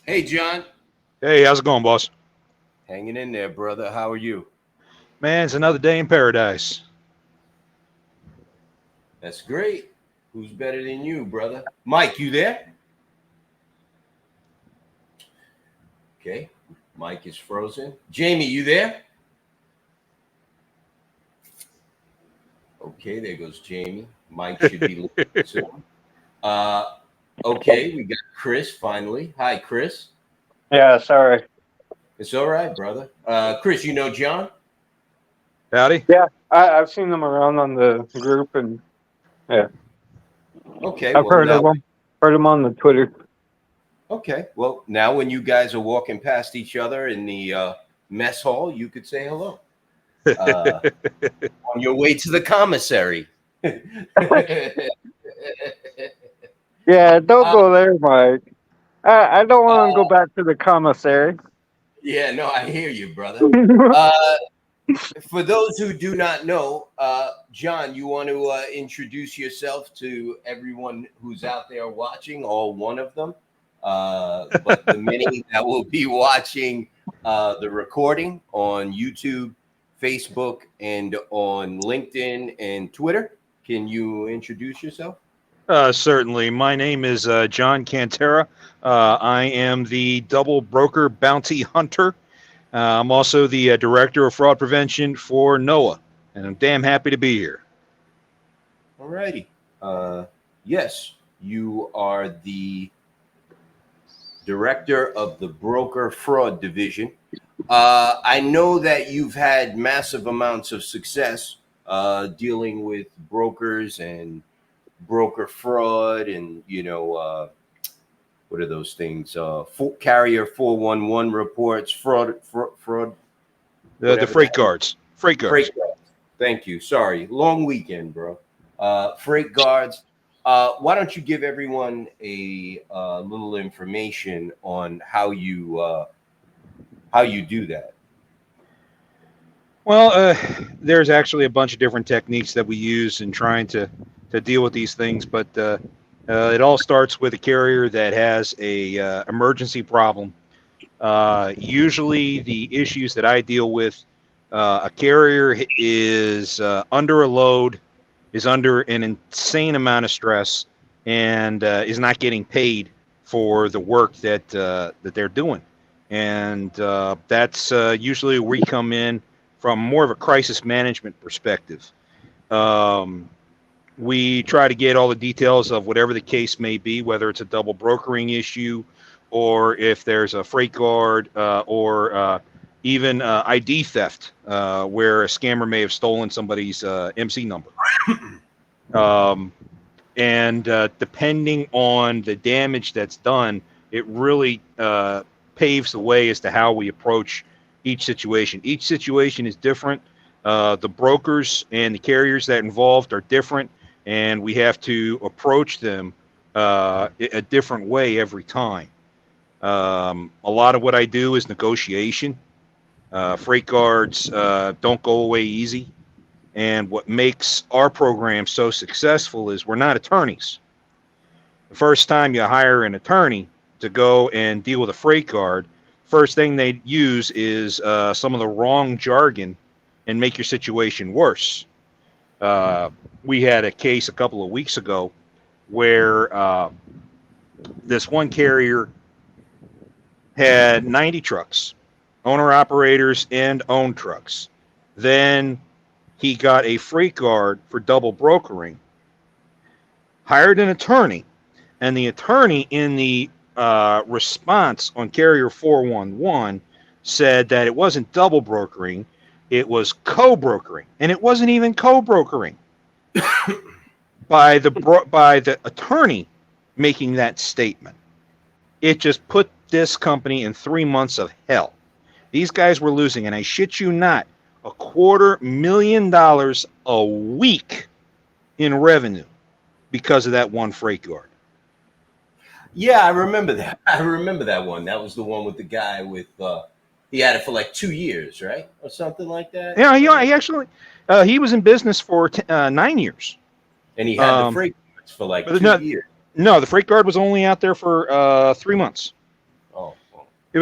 Hey, John. Hey, how's it going, boss? Hanging in there, brother. How are you? Man, it's another day in paradise. That's great. Who's better than you, brother? Mike, you there? Okay. Mike is frozen. Jamie, you there? Okay, there goes Jamie. Mike should be listening soon. Uh, okay, we got Chris finally. Hi, Chris. Yeah, sorry. It's all right, brother. Chris, you know John? Howdy. Yeah, I've seen them around on the group, and yeah, Okay, I've well heard of now them. Heard them on the Twitter. okay. Well, now when you guys are walking past each other in the mess hall, you could say hello. Uh, on your way to the commissary. Yeah, don't Uh, go there, Mike. I don't want to go back to the commissary. yeah, no, I hear you, brother. Uh, for those who do not know, John, you want to introduce yourself to everyone who's out there watching, all one of them, but the many that will be watching the recording on YouTube, Facebook, and on LinkedIn and Twitter. Can you introduce yourself? Certainly. My name is John Cantera. I am the double broker bounty hunter. I'm also the director of fraud prevention for NOAA, and I'm damn happy to be here. All righty. Yes, you are the director of the broker fraud division. I know that you've had massive amounts of success dealing with brokers and broker fraud, and what are those things? Carrier 411 reports, fraud, The whatever that freight guards. Freight freight guards. guards. Thank you. Sorry, long weekend, bro. Freight guards. Why don't you give everyone a little information on how you do that? Well, there's actually a bunch of different techniques that we use in trying to deal with these things, but it all starts with a carrier that has a emergency problem. Usually, the issues that I deal with, a carrier is under a load, is under an insane amount of stress, and is not getting paid for the work that they're doing, and that's usually where we come in from more of a crisis management perspective. Um, we try to get all the details of whatever the case may be, whether it's a double brokering issue, or if there's a freight guard, or even ID theft, where a scammer may have stolen somebody's MC number. Um, and depending on the damage that's done, it really paves the way as to how we approach each situation. Each situation is different. The brokers and the carriers that are involved are different, and we have to approach them a different way every time. A lot of what I do is negotiation. Freight guards don't go away easy. And what makes our program so successful is we're not attorneys. The first time you hire an attorney to go and deal with a freight guard, first thing they use is some of the wrong jargon and make your situation worse. Uh, we had a case a couple of weeks ago where this one carrier had 90 trucks, owner operators and owned trucks. Then he got a freight guard for double brokering, hired an attorney, and the attorney in the response on Carrier 411 said that it wasn't double brokering, it was co-brokering, and it wasn't even co-brokering. by the attorney making that statement, it just put this company in 3 months of hell. These guys were losing, and I shit you not, $250,000 a week in revenue because of that one freight guard. Yeah, I remember that. I remember that one. That was the one with the guy with he had it for like 2 years, right, or something like that. Yeah, he actually he was in business for 9 years, And he had the freight guards for like but 2 years. no, the freight guard was only out there for 3 months. Oh,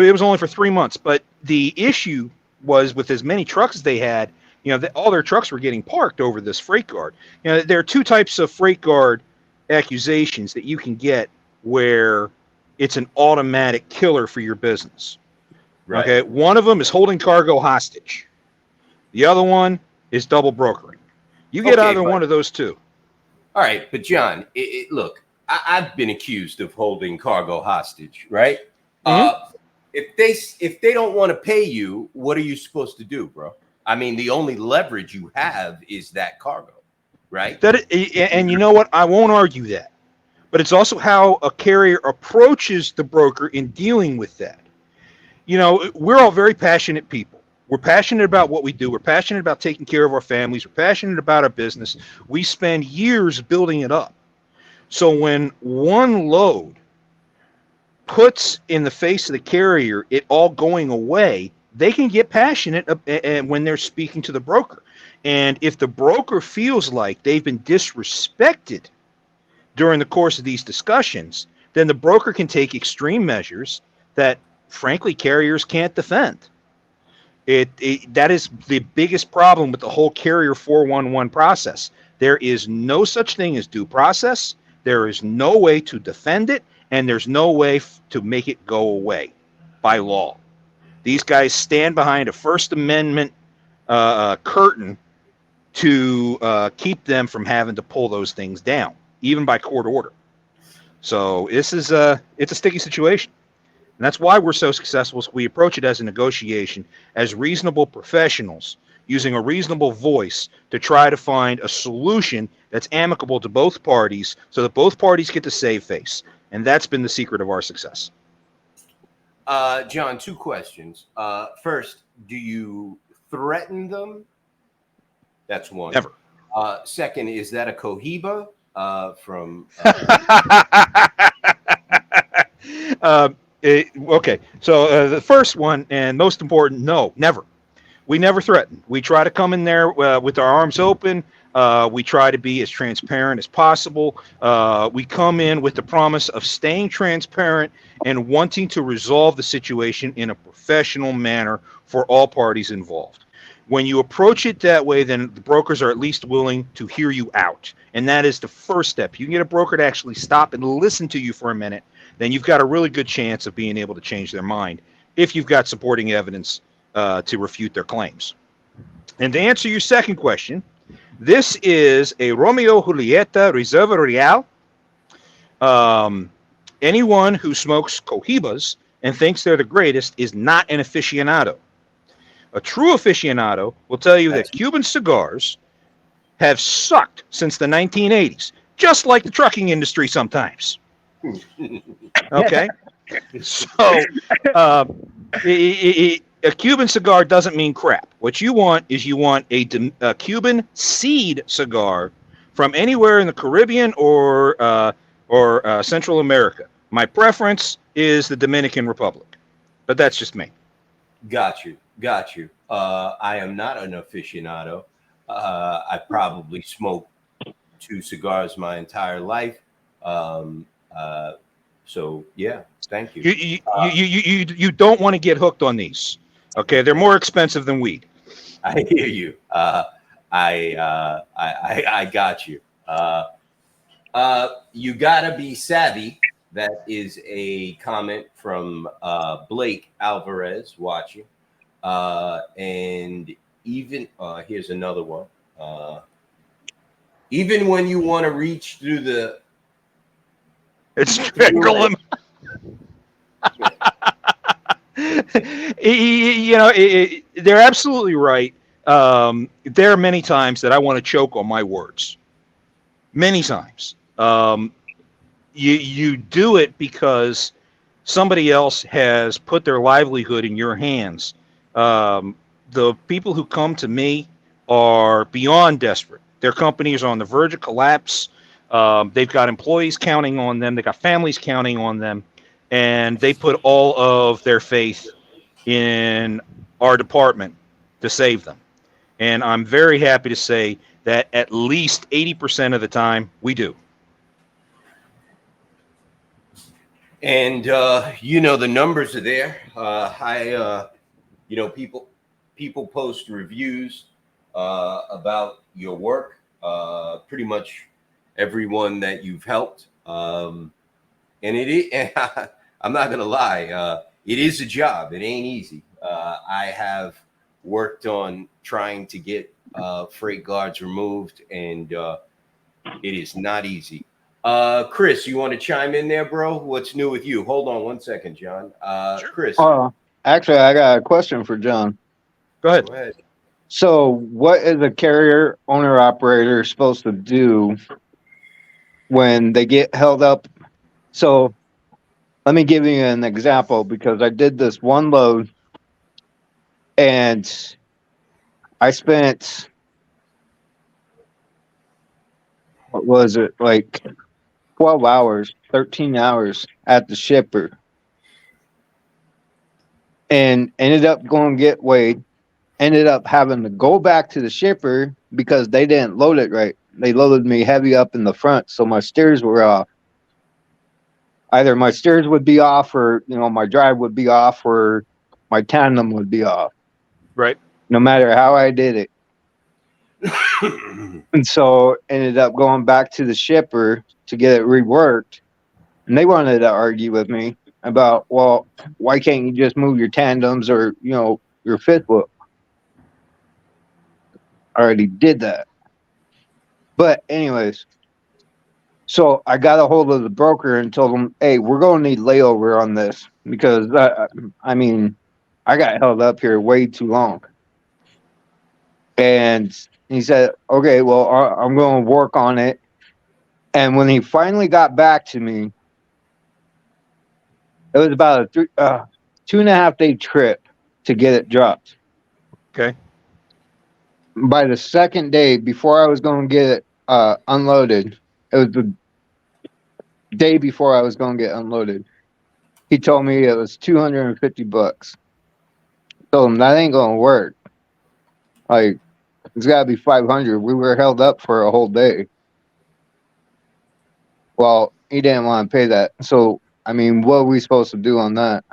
It was only for 3 months. But the issue was with as many trucks as they had, all their trucks were getting parked over this freight guard. There are two types of freight guard accusations that you can get where it's an automatic killer for your business. Right. Okay. One of them is holding cargo hostage. The other one is double brokering. You get either one of those two. All right. But John, look, I've been accused of holding cargo hostage, right? Mm-hmm. If they don't want to pay you, what are you supposed to do, bro? I mean, the only leverage you have is that cargo, right? And you know what? I won't argue that. But it's also how a carrier approaches the broker in dealing with that. We're all very passionate people. We're passionate about what we do. We're passionate about taking care of our families. We're passionate about our business. We spend years building it up. So when one load puts in the face of the carrier it all going away, they can get passionate when they're speaking to the broker. And if the broker feels like they've been disrespected during the course of these discussions, then the broker can take extreme measures that, frankly, carriers can't defend. That is the biggest problem with the whole carrier 411 process. There is no such thing as due process. There is no way to defend it, and there's no way to make it go away by law. These guys stand behind a First Amendment curtain to keep them from having to pull those things down, even by court order. So it's a sticky situation. And that's why we're so successful. So we approach it as a negotiation, as reasonable professionals, using a reasonable voice to try to find a solution that's amicable to both parties so that both parties get to save face. And that's been the secret of our success. John, two questions. First, do you threaten them? That's one. Never. Second, is that a cohiba from? Okay, so the first one and most important, no, never. We never threaten. We try to come in there with our arms open. We try to be as transparent as possible. We come in with the promise of staying transparent and wanting to resolve the situation in a professional manner for all parties involved. When you approach it that way, then the brokers are at least willing to hear you out. And that is the first step. You can get a broker to actually stop and listen to you for a minute. Then you've got a really good chance of being able to change their mind if you've got supporting evidence to refute their claims. And to answer your second question, this is a Romeo Julieta Reserva Real. Anyone who smokes cohibas and thinks they're the greatest is not an aficionado. A true aficionado will tell you that Cuban cigars have sucked since the 1980s, just like the trucking industry sometimes. Okay? So, a Cuban cigar doesn't mean crap. What you want is a Cuban seed cigar from anywhere in the Caribbean or Central America. My preference is the Dominican Republic, but that's just me. Got you. I am not an aficionado. I probably smoked 2 cigars my entire life. So yeah, thank you. You don't want to get hooked on these. Okay, they're more expensive than weed. I hear you. I got you. You gotta be savvy. That is a comment from Blake Alvarez watching. And even here's another one. Even when you want to reach through the strangle him. They're absolutely right. There are many times that I want to choke on my words. Many times. You do it because somebody else has put their livelihood in your hands. The people who come to me are beyond desperate. Their companies are on the verge of collapse. They've got employees counting on them. They've got families counting on them. And they put all of their faith in our department to save them. And I'm very happy to say that at least 80% of the time we do. And the numbers are there. People post reviews about your work. Pretty much everyone that you've helped. And I'm not gonna lie, it is a job. It ain't easy. I have worked on trying to get freight guards removed, and it is not easy. Chris, you want to chime in there, bro? What's new with you? Hold on one second, John. Sure. Chris, Actually, I got a question for John. Go ahead. go ahead. So, what is a carrier owner operator supposed to do when they get held up? So, let me give you an example because I did this one load and I spent, what was it, like 12 hours, 13 hours at the shipper and ended up going to get weighed. Ended up having to go back to the shipper because they didn't load it right. They loaded me heavy up in the front, so my steers were off. Either my steers would be off, or my drive would be off, or my tandem would be off. Right. No matter how I did it, and so ended up going back to the shipper to get it reworked, and they wanted to argue with me about, well, why can't you just move your tandems or your fifth wheel? I already did that. But anyways, so I got a hold of the broker and told him, hey, we're going to need layover on this because, I got held up here way too long. And he said, okay, well, I'm going to work on it. And when he finally got back to me, it was about a 2.5 day trip to get it dropped. Okay. By the second day, before I was going to get it unloaded, it was the day before I was going to get unloaded. He told me it was $250. Told him that ain't gonna work. Like, it's gotta be 500. We were held up for a whole day. Well, he didn't want to pay that. So, what are we supposed to do on that?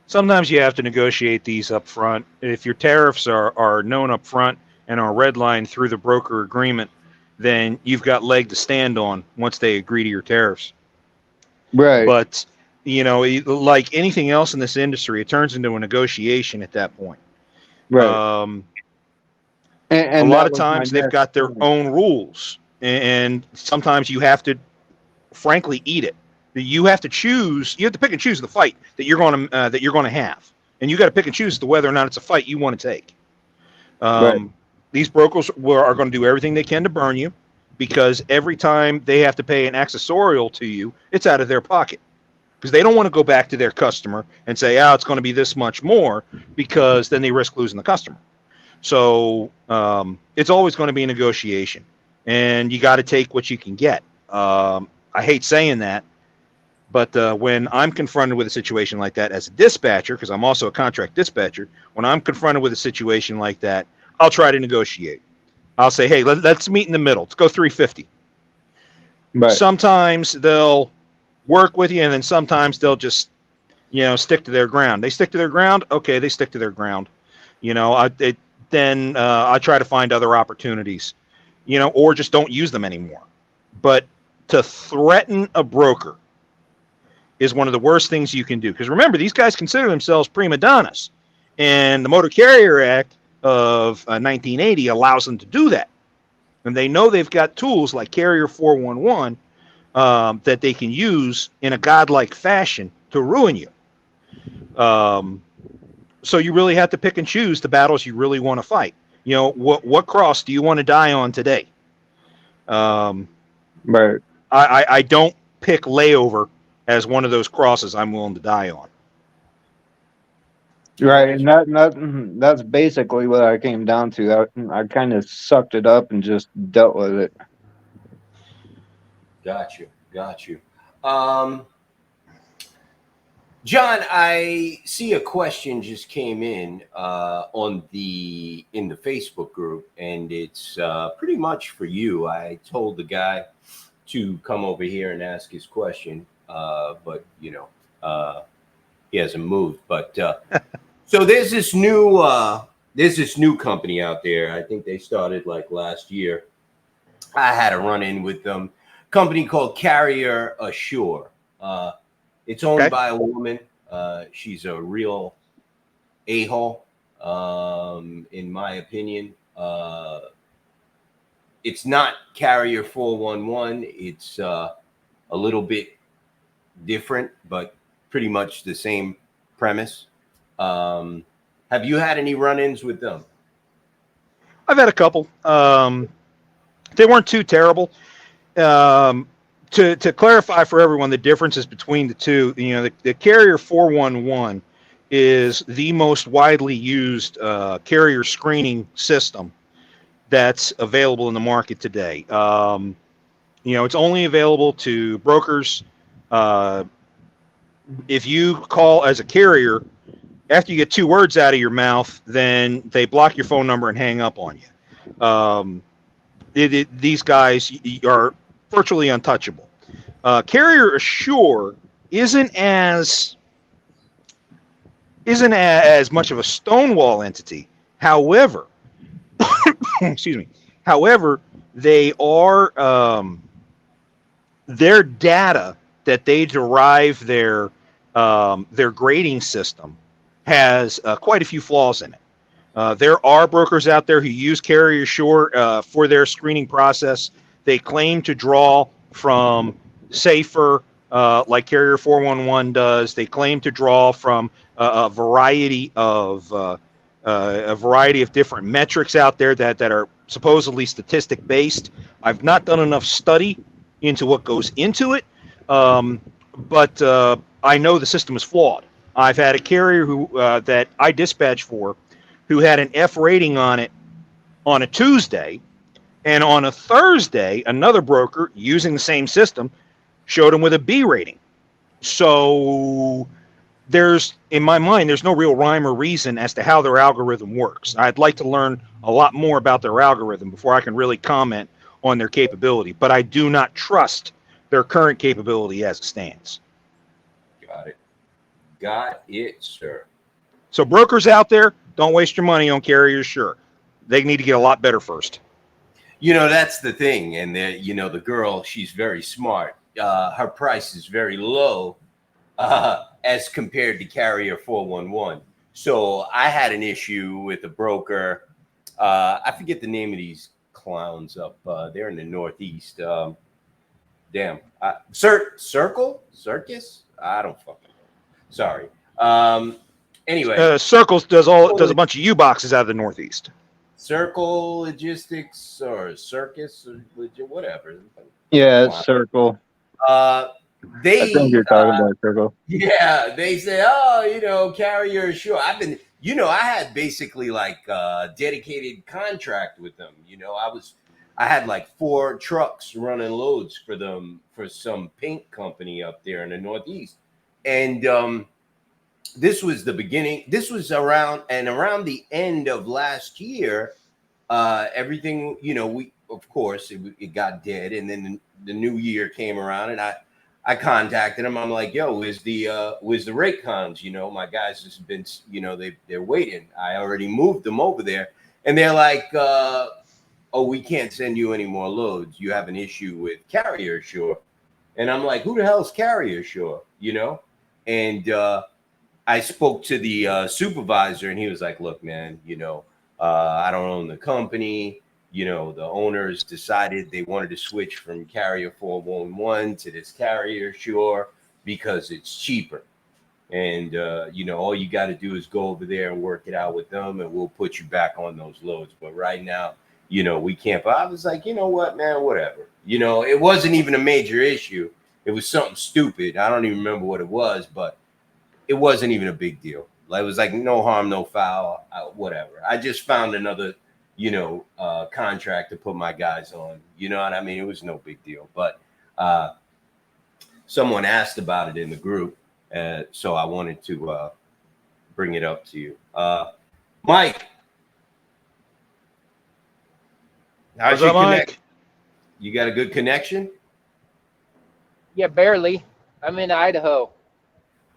Sometimes you have to negotiate these up front. If your tariffs are known up front and are redlined through the broker agreement, then you've got leg to stand on once they agree to your tariffs. Right. But, like anything else in this industry, it turns into a negotiation at that point. Right. A And lot that of was my times they've next got their point. own rules, and sometimes you have to, frankly, eat it. You have to choose. You have to pick and choose the fight that you're going to have, and you got to pick and choose the whether or not it's a fight you want to take. Right. These brokers are going to do everything they can to burn you, because every time they have to pay an accessorial to you, it's out of their pocket, because they don't want to go back to their customer and say, it's going to be this much more, because then they risk losing the customer. So it's always going to be a negotiation, and you got to take what you can get. I hate saying that, but when I'm confronted with a situation like that as a dispatcher, because I'm also a contract dispatcher, when I'm confronted with a situation like that, I'll try to negotiate. I'll say, hey, let's meet in the middle. Let's go 350. Right. Sometimes they'll work with you, and then sometimes they'll just, stick to their ground. They stick to their ground. Okay, they stick to their ground. Then I try to find other opportunities, or just don't use them anymore. But to threaten a broker is one of the worst things you can do. Because remember, these guys consider themselves prima donnas, and the Motor Carrier Act of 1980 allows them to do that. And they know they've got tools like Carrier 411 that they can use in a godlike fashion to ruin you. So you really have to pick and choose the battles you really want to fight. What cross do you want to die on today? Right. I don't pick layover as one of those crosses I'm willing to die on. Right. And that's basically what I came down to. I kind of sucked it up and just dealt with it. Got you. John, I see a question just came in in the Facebook group, and it's pretty much for you. I told the guy to come over here and ask his question, but he hasn't moved. But so there's this new company out there. I think they started like last year. I had a run in with them. Company called Carrier Assure. It's owned by a woman. She's a real a-hole, in my opinion. It's not Carrier 411. It's a little bit different, but pretty much the same premise. Have you had any run-ins with them? I've had a couple. They weren't too terrible. To clarify for everyone the differences between the two, the Carrier 411 is the most widely used carrier screening system that's available in the market today. It's only available to brokers. If you call as a carrier, after you get 2 words out of your mouth, then they block your phone number and hang up on you. These guys are virtually untouchable. Carrier Assure isn't as much of a stonewall entity. However, excuse me. However, they are their data that they derive their grading system has quite a few flaws in it. There are brokers out there who use Carrier Assure for their screening process. They claim to draw from safer, like Carrier 411 does. They claim to draw from a variety of different metrics out there that are supposedly statistic based. I've not done enough study into what goes into it, but I know the system is flawed. I've had a carrier who that I dispatch for, who had an F rating on it on a Tuesday, and on a Thursday, another broker using the same system showed him with a B rating. So in my mind, there's no real rhyme or reason as to how their algorithm works. I'd like to learn a lot more about their algorithm before I can really comment on their capability, but I do not trust their current capability as it stands. Got it, sir. So brokers out there, don't waste your money on Carrier Assure. They need to get a lot better first. That's the thing. And the girl, she's very smart. Her price is very low as compared to Carrier 411. So I had an issue with a broker. I forget the name of these clowns up there in the Northeast. Circus? I don't fucking know. Sorry. Anyway, Circles does a bunch of U boxes out of the Northeast. Circle Logistics or Circus or whatever. Yeah, it's Circle. I think you're talking about Circle. Yeah, they say, Carrier Assure. I had basically like a dedicated contract with them. I had like 4 trucks running loads for them for some paint company up there in the Northeast. And this was the beginning. This was around the end of last year. Everything, we, of course, it got dead. And then the new year came around, and I contacted them. I'm like, yo, where's the rate cons? My guys have been, they're waiting. I already moved them over there. And they're like, oh, we can't send you any more loads. You have an issue with Carrier Assure. And I'm like, who the hell's Carrier Assure? And I spoke to the supervisor, and he was like, look, man, I don't own the company. The owners decided they wanted to switch from Carrier 411 to this Carrier Assure because it's cheaper. And, all you got to do is go over there and work it out with them, and we'll put you back on those loads. But right now, we can't. But I was like, you know what, man, whatever. It wasn't even a major issue. It was something stupid. I don't even remember what it was, but it wasn't even a big deal. Like, it was like no harm, no foul, whatever. I just found another, contract to put my guys on. You know what I mean? It was no big deal. But someone asked about it in the group, so I wanted to bring it up to you. Mike. How's your connection? You got a good connection? Yeah, barely. I'm in Idaho.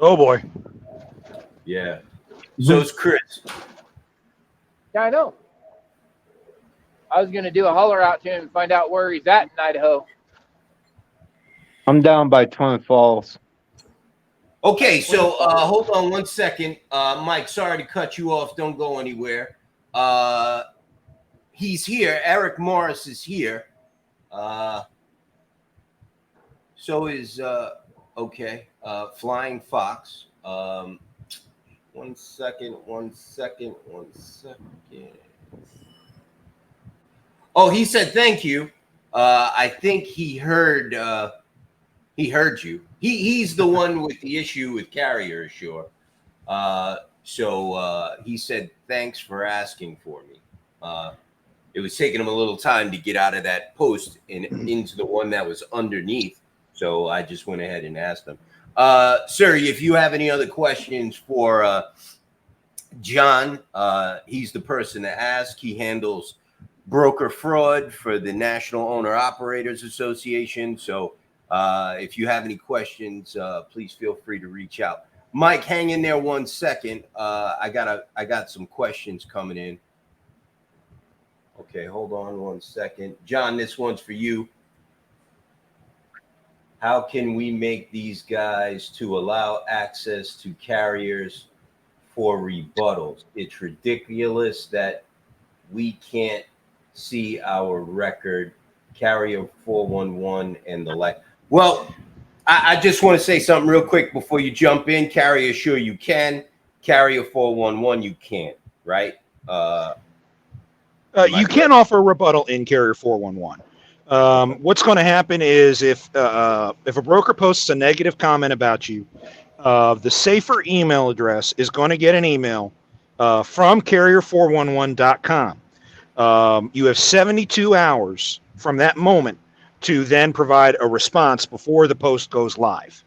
Oh boy. Yeah. So's Chris. Yeah, I know. I was gonna do a holler out to him and find out where he's at in Idaho. I'm down by Twin Falls. Okay, so hold on one second. Mike, sorry to cut you off. Don't go anywhere. He's here. Eric Morris is here. So is Flying Fox. One second. Oh, he said thank you. I think he heard you. He's the one with the issue with carrier assure. So he said thanks for asking for me. It was taking him a little time to get out of that post and into the one that was underneath. So I just went ahead and asked him. Sir, if you have any other questions for John, he's the person to ask. He handles broker fraud for the National Owner Operators Association. So if you have any questions, please feel free to reach out. Mike, hang in there 1 second. I got some questions coming in. Okay, hold on 1 second. John, this one's for you. How can we make these guys to allow access to carriers for rebuttals? It's ridiculous that we can't see our record, carrier 411 and the like. Well, I just want to say something real quick before you jump in. Carrier sure you can. Carrier 411 you can't, right? You can offer a rebuttal in carrier 411. What's going to happen is if a broker posts a negative comment about you, the safer email address is going to get an email from carrier411.com. You have 72 hours from that moment to then provide a response before the post goes live.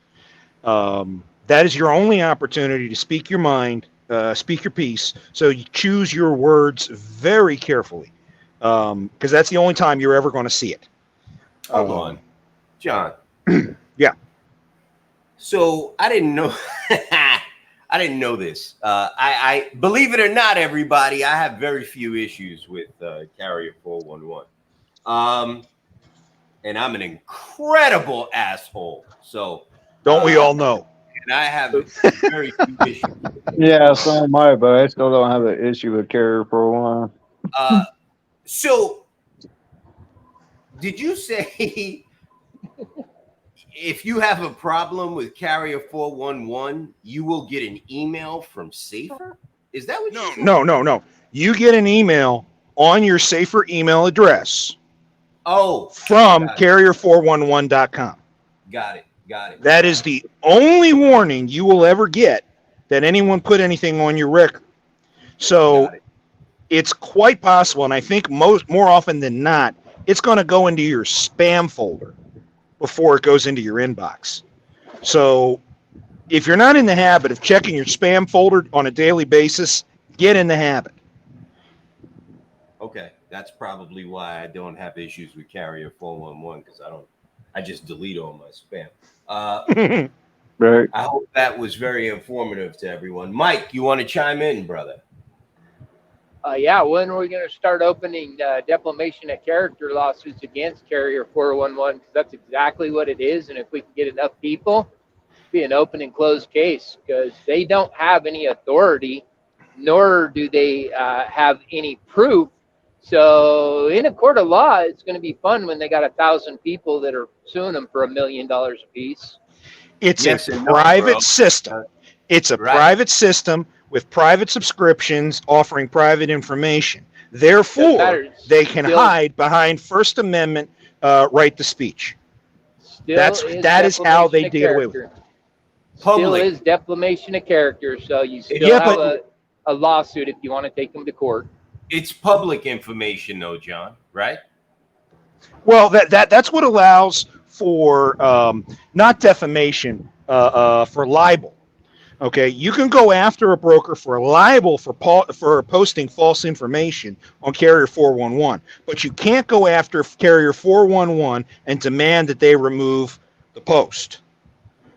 That is your only opportunity to speak your mind, speak your piece. So you choose your words very carefully, because that's the only time you're ever going to see it. Hold on, John. Yeah. So I didn't know. I didn't know this. I believe it or not, everybody, I have very few issues with carrier 411. And I'm an incredible asshole. So don't we all know? And I have very few issues. Yeah, so am I, but I still don't have an issue with carrier for a while. So did you say if you have a problem with carrier 411, you will get an email from Safer? Is that what you said? No. You get an email on your Safer email address. Oh, from carrier411.com. Got it. That is the only warning you will ever get that anyone put anything on your record. So it's quite possible, and I think more often than not, it's going to go into your spam folder before it goes into your inbox. So if you're not in the habit of checking your spam folder on a daily basis, get in the habit. Okay, that's probably why I don't have issues with carrier 411, because I just delete all my spam. Right. I hope that was very informative to everyone. Mike, you want to chime in, brother? Yeah, when are we going to start opening defamation of character lawsuits against carrier 411? Because that's exactly what it is. And if we can get enough people, it'll be an open and closed case, because they don't have any authority, nor do they have any proof. So in a court of law, it's going to be fun when they got 1,000 people that are suing them for $1 million a piece. It's a private system. It's a private system with private subscriptions offering private information. Therefore, they can hide behind First Amendment right to speech. That is how they get away with it. Still is defamation of character, so you still have a lawsuit if you want to take them to court. It's public information, though, John, right? Well, that's what allows for not defamation, for libel. Okay, you can go after a broker for libel for posting false information on carrier 411, but you can't go after carrier 411 and demand that they remove the post.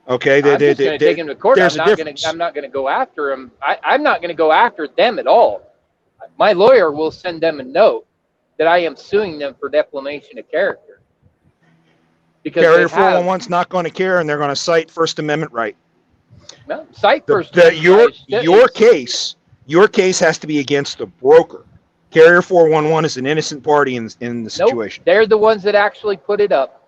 Okay, I'm just going to take them to court. There's I'm not going to go after them. I'm not going to go after them at all. My lawyer will send them a note that I am suing them for defamation of character. Because Carrier 411's not going to care, and they're going to cite First Amendment right. No, cite First Amendment right. Your case has to be against the broker. Carrier 411 is an innocent party in the situation. Nope, they're the ones that actually put it up.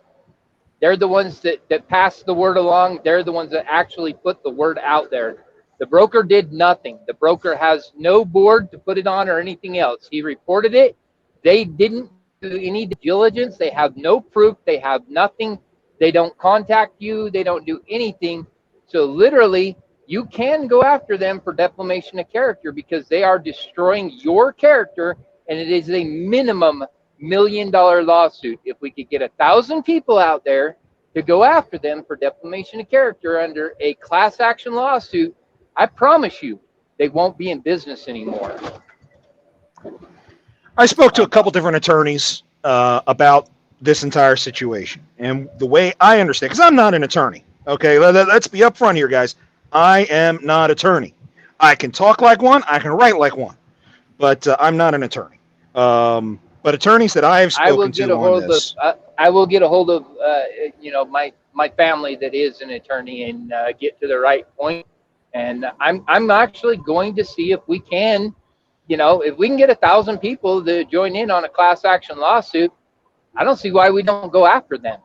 They're the ones that pass the word along. They're the ones that actually put the word out there. The broker did nothing. The broker has no board to put it on or anything else. He reported it. They didn't do any diligence. They have no proof. They have nothing. They don't contact you. They don't do anything. So literally, you can go after them for defamation of character because they are destroying your character, and it is a minimum $1 million lawsuit. If we could get 1,000 people out there to go after them for defamation of character under a class action lawsuit, I promise you they won't be in business anymore. I spoke to a couple different attorneys about this entire situation, and the way I understand, because I'm not an attorney. Okay, let's be upfront here, guys. I am not an attorney. I can talk like one, I can write like one, but I'm not an attorney. But attorneys that I have spoken to on this, I will get a hold of my family that is an attorney and get to the right point. And I'm actually going to see if we can, if we can get 1,000 people to join in on a class action lawsuit. I don't see why we don't go after them.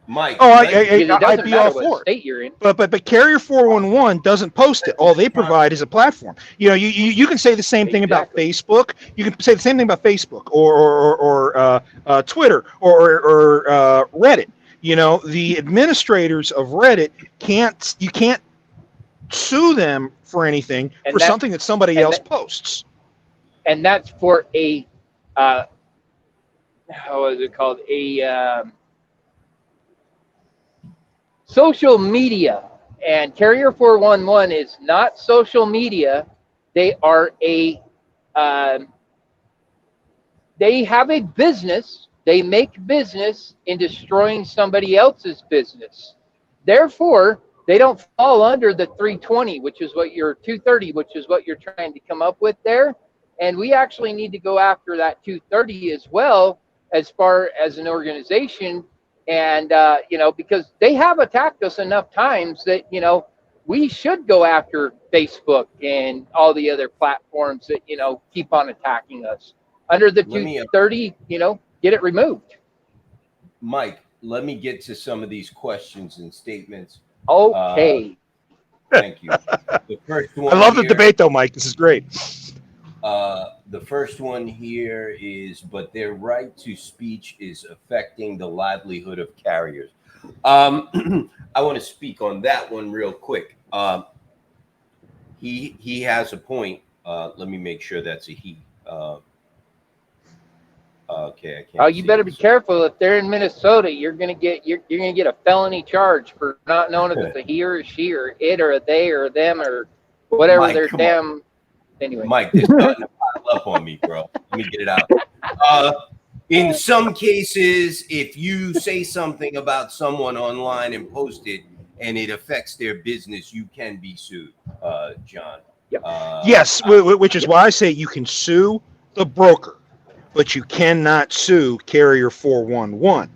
Mike, I'd be all for it. You're in. But Carrier 411 doesn't post it. All they provide is a platform. You can say the same thing about Facebook. You can say the same thing about Facebook or Twitter or Reddit. The administrators of Reddit you can't sue them for anything for something that somebody else posts. And that's for a how is it called? Social media. And Carrier 411 is not social media. They are they have a business. They make business in destroying somebody else's business. Therefore, they don't fall under the 320, which is what you're 230, which is what you're trying to come up with there. And we actually need to go after that 230 as well, as far as an organization. And, because they have attacked us enough times that, we should go after Facebook and all the other platforms that, keep on attacking us. Under the 230, get it removed. Mike, let me get to some of these questions and statements. Okay. Thank you. The first one. I love the debate, though, Mike. This is great. The first one here is, but their right to speech is affecting the livelihood of carriers. I want to speak on that one real quick. He has a point. Let me make sure that's a he. Okay, I can't. Oh, you better be careful. If they're in Minnesota, you're gonna get a felony charge for not knowing if it's a he or a she or it or a they or a them or whatever Mike, their damn. Anyway, Mike, this is starting to pile up on me, bro. Let me get it out. In some cases, if you say something about someone online and post it, and it affects their business, you can be sued, John. Yep. Yes, which is why I say you can sue the broker, but you cannot sue Carrier 411.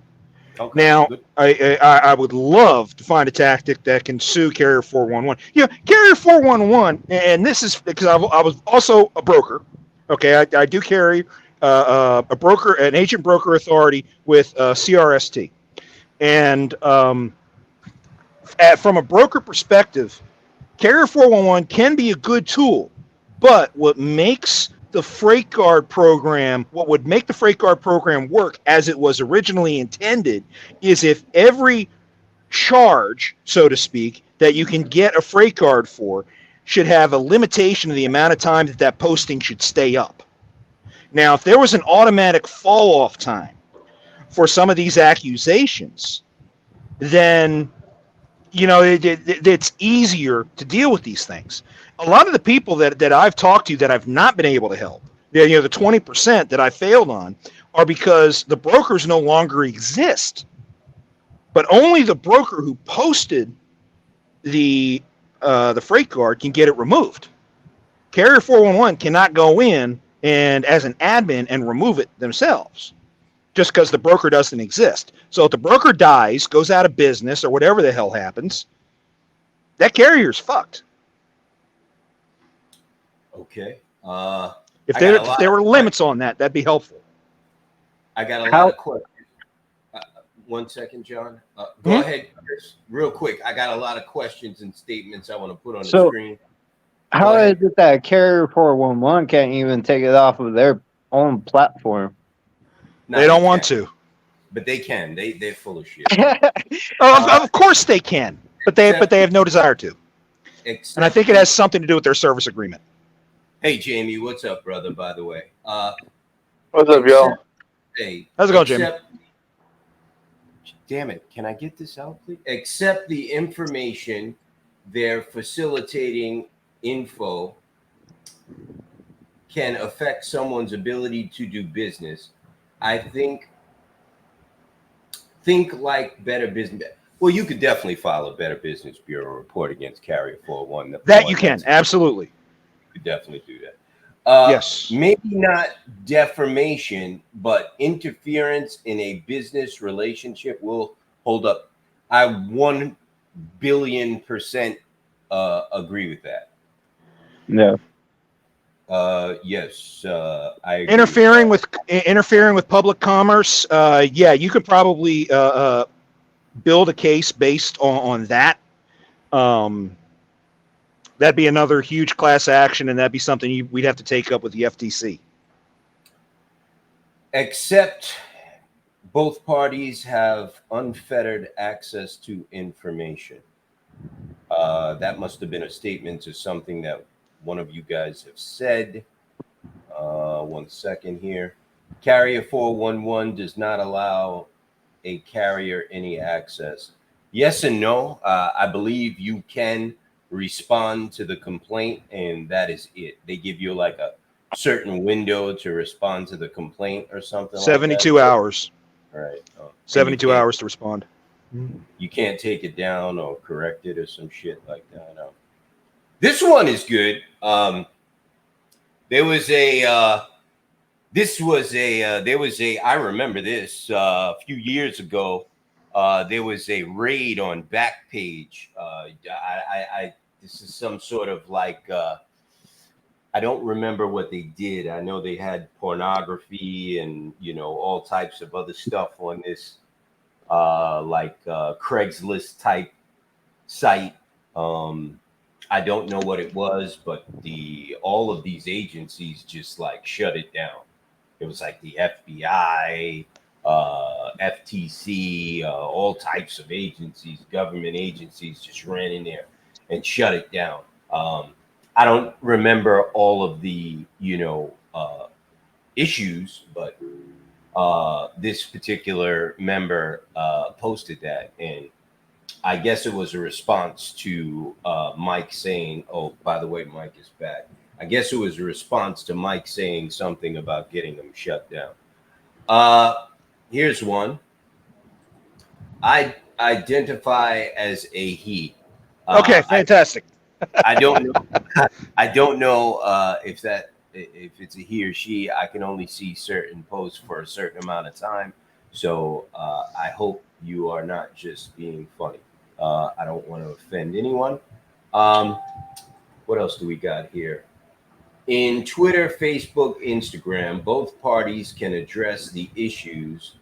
Okay, now, I would love to find a tactic that can sue Carrier 411. Carrier 411, and this is because I was also a broker. Okay, I do carry a broker, an agent broker authority with CRST, and from a broker perspective, Carrier 411 can be a good tool, but what makes the Freight Guard program, what would make the Freight Guard program work as it was originally intended, is if every charge, so to speak, that you can get a Freight Guard for should have a limitation of the amount of time that posting should stay up. Now, if there was an automatic fall-off time for some of these accusations, then it's easier to deal with these things. A lot of the people that I've talked to that I've not been able to help, the 20% that I failed on, are because the brokers no longer exist. but only the broker who posted the freight card can get it removed. Carrier 411 cannot go in and as an admin and remove it themselves just because the broker doesn't exist. So if the broker dies, goes out of business, or whatever the hell happens, that carrier's fucked. Okay. If there were limits on that, that'd be helpful. I got a lot of questions. 1 second, John. Go ahead, Chris. Real quick. I got a lot of questions and statements I want to put on the screen. How is it that Carrier 411 can't even take it off of their own platform? No, they don't want to. But they can. They're full of shit. Of course they can, but they have no desire to. And I think it has something to do with their service agreement. Hey, Jamie, what's up, brother? By the way, what's up, y'all? Hey, how's it going, Jamie? Damn it! Can I get this out, please? Accept the information they're facilitating info can affect someone's ability to do business. I think like Better Business. Well, you could definitely file a Better Business Bureau report against Carrier 401. That you can, absolutely. You could definitely do that. Yes. Maybe not defamation, but interference in a business relationship will hold up. I 1 billion% agree with that. No. Yes, I agree interfering with public commerce. Yeah, you could probably build a case based on that. That'd be another huge class action, and that'd be something we'd have to take up with the FTC. Except both parties have unfettered access to information. That must have been a statement to something that one of you guys have said. 1 second here. Carrier 411 does not allow a carrier any access. Yes and no. I believe you can respond to the complaint, and that is it. They give you like a certain window to respond to the complaint or something. 72 hours. All right. 72 hours to respond. You can't take it down or correct it or some shit like that. No. This one is good. There was a I remember this a few years ago. There was a raid on Backpage. This is some sort of like, I don't remember what they did. I know they had pornography and, all types of other stuff on this, Craigslist type site. I don't know what it was, but all of these agencies just like shut it down. It was like the FBI, FTC, all types of agencies, government agencies just ran in there and shut it down. I don't remember all of the, issues, but this particular member posted that, and I guess it was a response to Mike saying, oh, by the way, Mike is back. I guess it was a response to Mike saying something about getting them shut down. Here's one. I identify as a he. Okay, fantastic. I don't know. I don't know if it's a he or she. I can only see certain posts for a certain amount of time. So I hope you are not just being funny. I don't want to offend anyone. What else do we got here? In Twitter, Facebook, Instagram, both parties can address the issues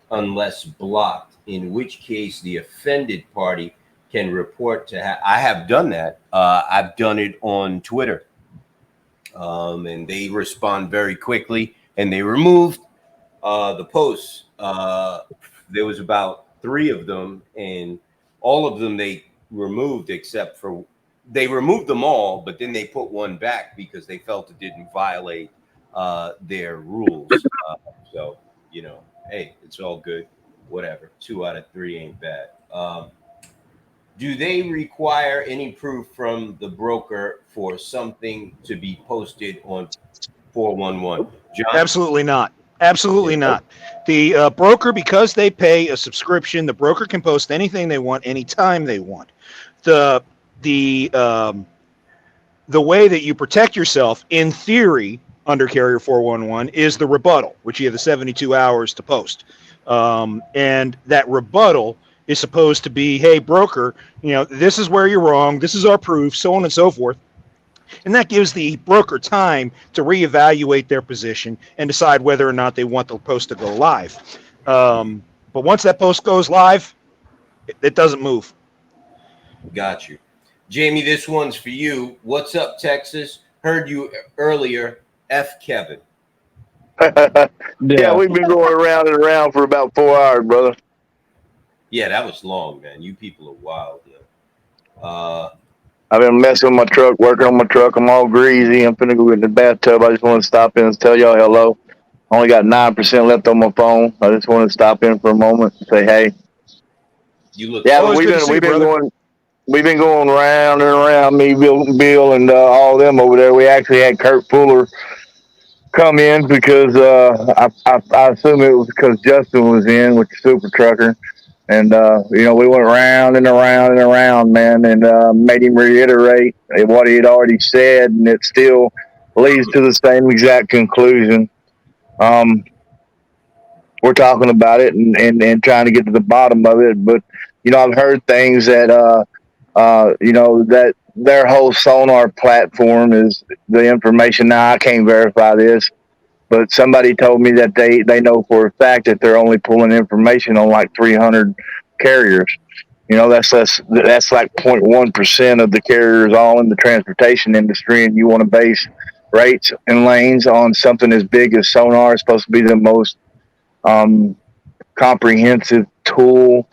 unless blocked, in which case the offended party can report to I have done that. I've done it on Twitter. And they respond very quickly, and they removed the posts. There was about 3 of them, and all of them they removed except for they removed them all, but then they put one back because they felt it didn't violate their rules. So, hey, it's all good. Whatever. 2 out of 3 ain't bad. Do they require any proof from the broker for something to be posted on 411? John? Absolutely not. Absolutely not. The broker, because they pay a subscription, the broker can post anything they want, anytime they want. The the um, the way that you protect yourself, in theory, under Carrier 411, is the rebuttal, which you have the 72 hours to post. And that rebuttal is supposed to be, hey, broker, this is where you're wrong. This is our proof, so on and so forth. And that gives the broker time to reevaluate their position and decide whether or not they want the post to go live. But once that post goes live, it doesn't move. Got you. Jamie, this one's for you. What's up, Texas? Heard you earlier. F. Kevin. Yeah, we've been going around and around for about 4 hours, brother. Yeah, that was long, man. You people are wild. Yeah. I've been messing with my truck, working on my truck. I'm all greasy. I'm finna go get in the bathtub. I just want to stop in and tell y'all hello. Only got 9% left on my phone. I just want to stop in for a moment and say hey. You look. Yeah, Always but good to see you, brother. we've been going round and around. Me, Bill, and all them over there. We actually had Kurt Fuller come in because I assume it was because Justin was in with the Super Trucker. And, we went round and around and around, man, and made him reiterate what he had already said, and it still leads to the same exact conclusion. Um, we're talking about it and trying to get to the bottom of it. But, I've heard things that, that their whole sonar platform is the information. Now, I can't verify this, but somebody told me that they know for a fact that they're only pulling information on like 300 carriers. That's like 0.1% of the carriers all in the transportation industry, and you want to base rates and lanes on something as big as sonar. Is supposed to be the most um, comprehensive tool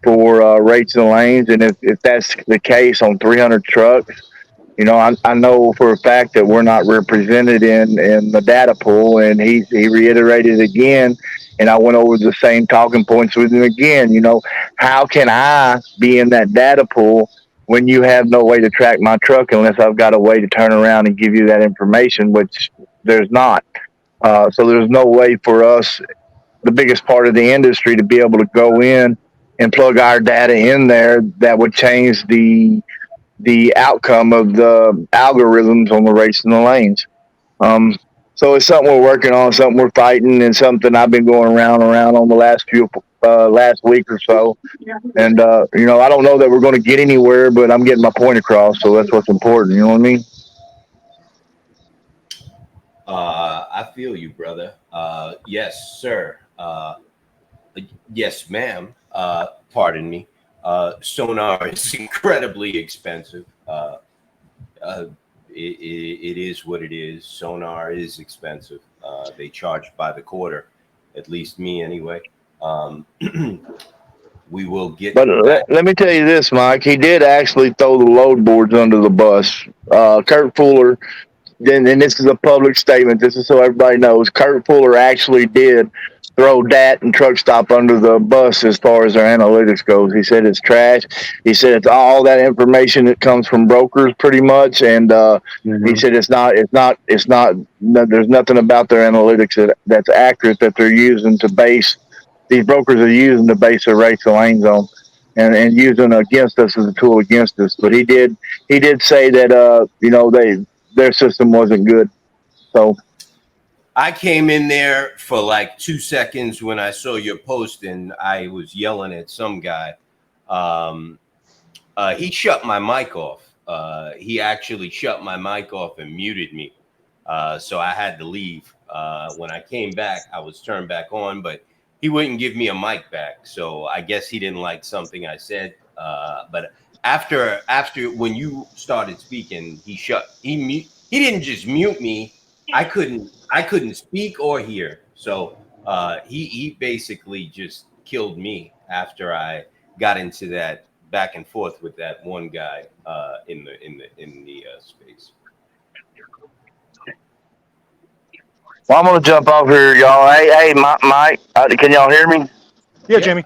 for rates and lanes, and if that's the case on 300 trucks, I know for a fact that we're not represented in the data pool, and he reiterated again, and I went over the same talking points with him again. How can I be in that data pool when you have no way to track my truck unless I've got a way to turn around and give you that information, which there's not. So there's no way for us, the biggest part of the industry, to be able to go in and plug our data in there that would change the outcome of the algorithms on the race and the lanes. So it's something we're working on, something we're fighting, and something I've been going around and around on the last week or so. And I don't know that we're going to get anywhere, but I'm getting my point across, so that's what's important. You know what I mean? I feel you, brother. Yes, sir. Yes, ma'am. Pardon me. Sonar is incredibly expensive. It is what it is. Sonar is expensive. They charge by the quarter, at least me anyway. We will get. But let me tell you this, Mike. He did actually throw the load boards under the bus. Kurt Fuller, and this is a public statement. This is so everybody knows. Kurt Fuller actually did throw DAT and Truck Stop under the bus as far as their analytics goes. He said it's trash. He said it's all that information that comes from brokers, pretty much, and he said it's not. There's nothing about their analytics that's accurate that they're using to base. These brokers are using to base their rates and lanes on. And using against us as a tool against us, but he did say that their system wasn't good. So I came in there for like 2 seconds when I saw your post, and I was yelling at some guy. He shut my mic off. He actually shut my mic off and muted me. So I had to leave. When I came back, I was turned back on, but he wouldn't give me a mic back. So I guess he didn't like something I said. But after when you started speaking, he didn't just mute me. I couldn't speak or hear. So he basically just killed me after I got into that back and forth with that one guy in the space. well, I'm gonna jump off here, y'all. Hey, Mike, can y'all hear me? Yeah, Jamie.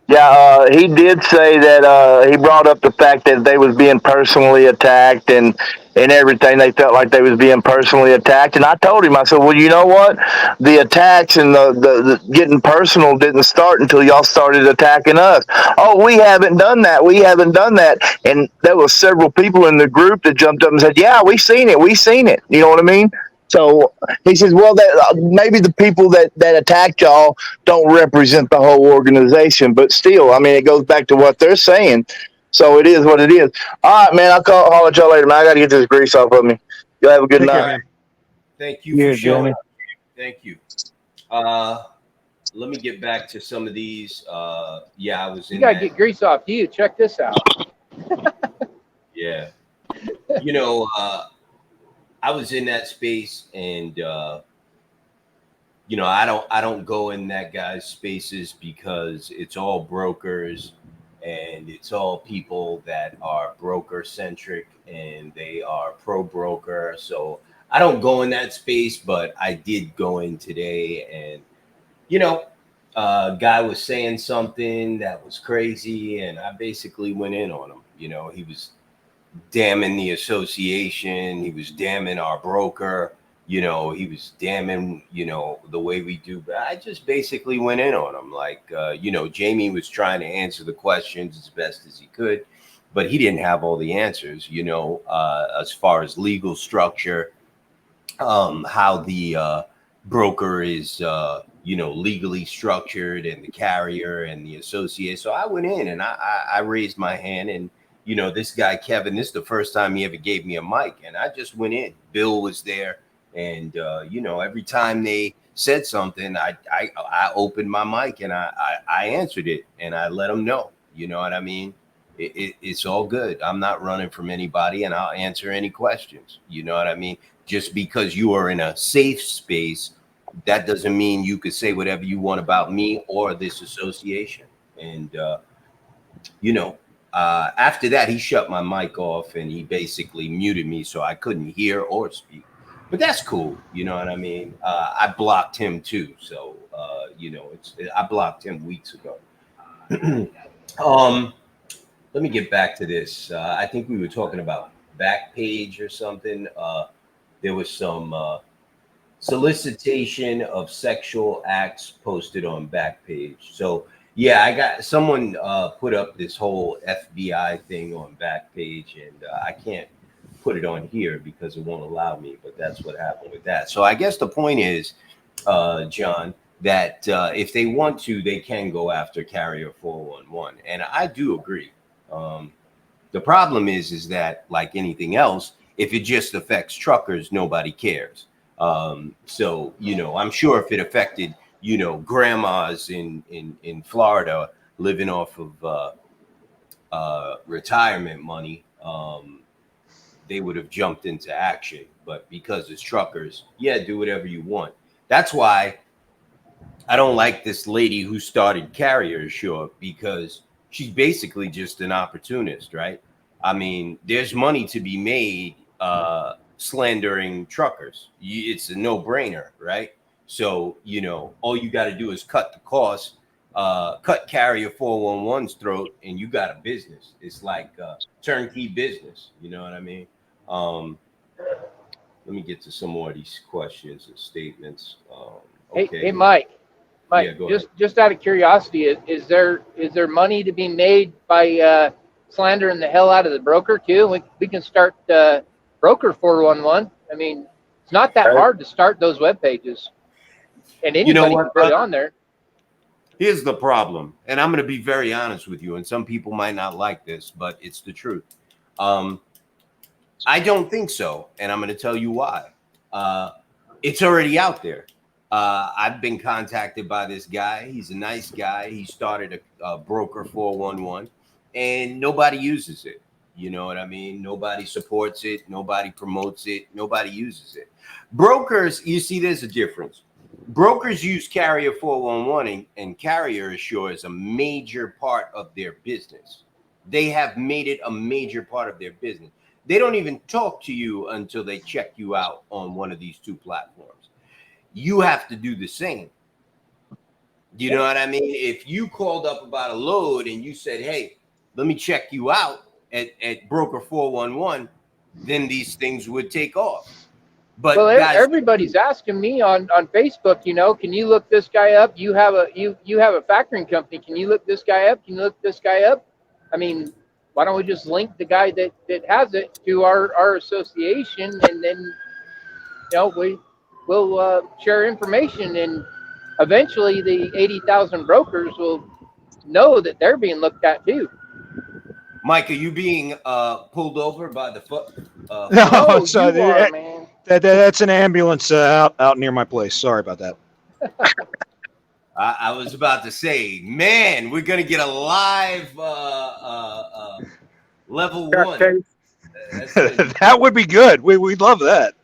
Yeah, he did say that he brought up the fact that they was being personally attacked and everything. They felt like they was being personally attacked, and I told him, I said, well, you know what? The attacks and the getting personal didn't start until y'all started attacking us. Oh, we haven't done that. We haven't done that. And there was several people in the group that jumped up and said, yeah, we seen it. We seen it. You know what I mean? So he says, well, that, maybe the people that attacked y'all don't represent the whole organization, but still, I mean, it goes back to what they're saying. So it is what it is. All right, man. Holler at y'all later, man. I got to get this grease off of me. Y'all have a good Take care, night. man. Thank you Yeah, for showing Jamie. up. Thank you. Let me get back to some of these. Yeah, I was You in gotta that. get grease off you. Check this out. Yeah. You know, I was in that space, and you know, I don't go in that guy's spaces because it's all brokers and it's all people that are broker centric and they are pro broker. So I don't go in that space, but I did go in today, and you know, guy was saying something that was crazy, and I basically went in on him. You know, he was damning the association. He was damning our broker. You know, he was damning, you know, the way we do. But I just basically went in on him. Like, you know, Jamie was trying to answer the questions as best as he could, but he didn't have all the answers, you know, as far as legal structure, how the broker is, you know, legally structured, and the carrier and the associate. So I went in and I raised my hand, and you know, this guy Kevin, this is the first time he ever gave me a mic, and I just went in. Bill was there, and you know, every time they said something, I opened my mic and I answered it, and I let them know. You know what I mean? It's all good. I'm not running from anybody, and I'll answer any questions. You know what I mean? Just because you are in a safe space, that doesn't mean you could say whatever you want about me or this association. And you know, after that, he shut my mic off and he basically muted me so I couldn't hear or speak. But that's cool. You know what I mean? I blocked him too. So, you know, I blocked him weeks ago. um, Let me get back to this. I think we were talking about Backpage or something. There was some solicitation of sexual acts posted on Backpage. So yeah, I got someone put up this whole FBI thing on Backpage, and I can't put it on here because it won't allow me. But that's what happened with that. So I guess the point is, John, that if they want to, they can go after Carrier 411, and I do agree. Um, the problem is that like anything else, if it just affects truckers, nobody cares. So you know, I'm sure if it affected, you know, grandmas in Florida living off of retirement money, they would have jumped into action. But because it's truckers, yeah, do whatever you want. That's why I don't like this lady who started Carrier Short, because she's basically just an opportunist, right? I mean, there's money to be made slandering truckers. It's a no-brainer, right? So, you know, all you got to do is cut the cost, cut Carrier 411's throat, and you got a business. It's like turnkey business. You know what I mean? Um, Let me get to some more of these questions and statements. Okay. Hey, Mike. Yeah, Mike, go ahead. just out of curiosity, is there money to be made by slandering the hell out of the broker too? We can start broker 411. I mean, it's not that hard to start those web pages, and You know anybody can what, put it brother? on there. Here's the problem, and I'm going to be very honest with you, and some people might not like this, but it's the truth. Um, I don't think so, and I'm going to tell you why. Uh, it's already out there. I've been contacted by this guy. He's a nice guy. He started a broker 411, and nobody uses it. You know what I mean? Nobody supports it. Nobody promotes it. Nobody uses it. Brokers, you see, there's a difference. Brokers use Carrier 411, and Carrier Assure is a major part of their business. They have made it a major part of their business. They don't even talk to you until they check you out on one of these two platforms. You have to do the same. Do you know what I mean? If you called up about a load and you said, hey, let me check you out at Broker 411, then these things would take off. Well, But guys, everybody's asking me on Facebook, can you look this guy up? You have a factoring company. Can you look this guy up? Can you look this guy up? I mean, why don't we just link the guy that has it to our association, and then we'll share information, and eventually the 80,000 brokers will know that they're being looked at too. Mike, are you being pulled over by the foot? No, you are, man. That's an ambulance out near my place. Sorry about that. I was about to say, man, we're gonna get a live level one. That would be good. We'd love that.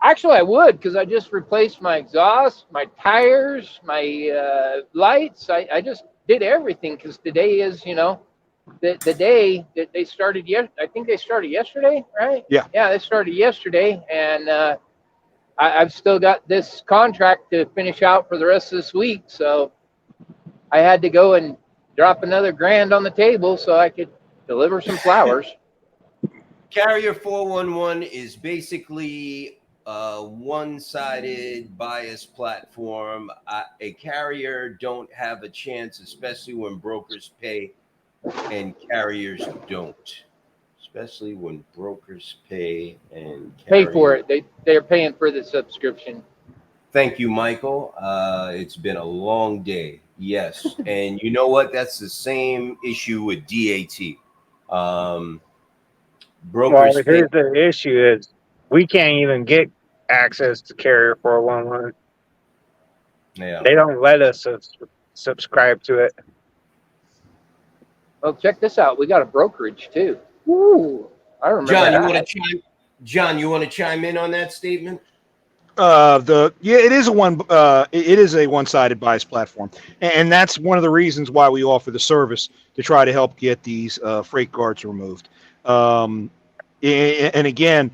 Actually, I would, because I just replaced my exhaust, my tires, my lights. I just did everything, because today is, the day that they started. I think they started yesterday, right? Yeah. Yeah, they started yesterday, and I've still got this contract to finish out for the rest of this week. So I had to go and drop another $1,000 on the table so I could deliver some flowers. Carrier 411 is basically a one-sided bias platform. A carrier don't have a chance, especially when brokers pay and carriers don't. Especially when brokers pay and pay for it. They're paying for the subscription. Thank you, Michael. It's been a long day. Yes. And you know what? That's the same issue with DAT. Brokers. Well, here's the issue is we can't even get access to Carrier 411. Yeah. They don't let us subscribe to it. Well, check this out. We got a brokerage too. Ooh, I remember John, that. you want to chime in on that statement? It is a one-sided bias platform, and that's one of the reasons why we offer the service to try to help get these freight guards removed. And again,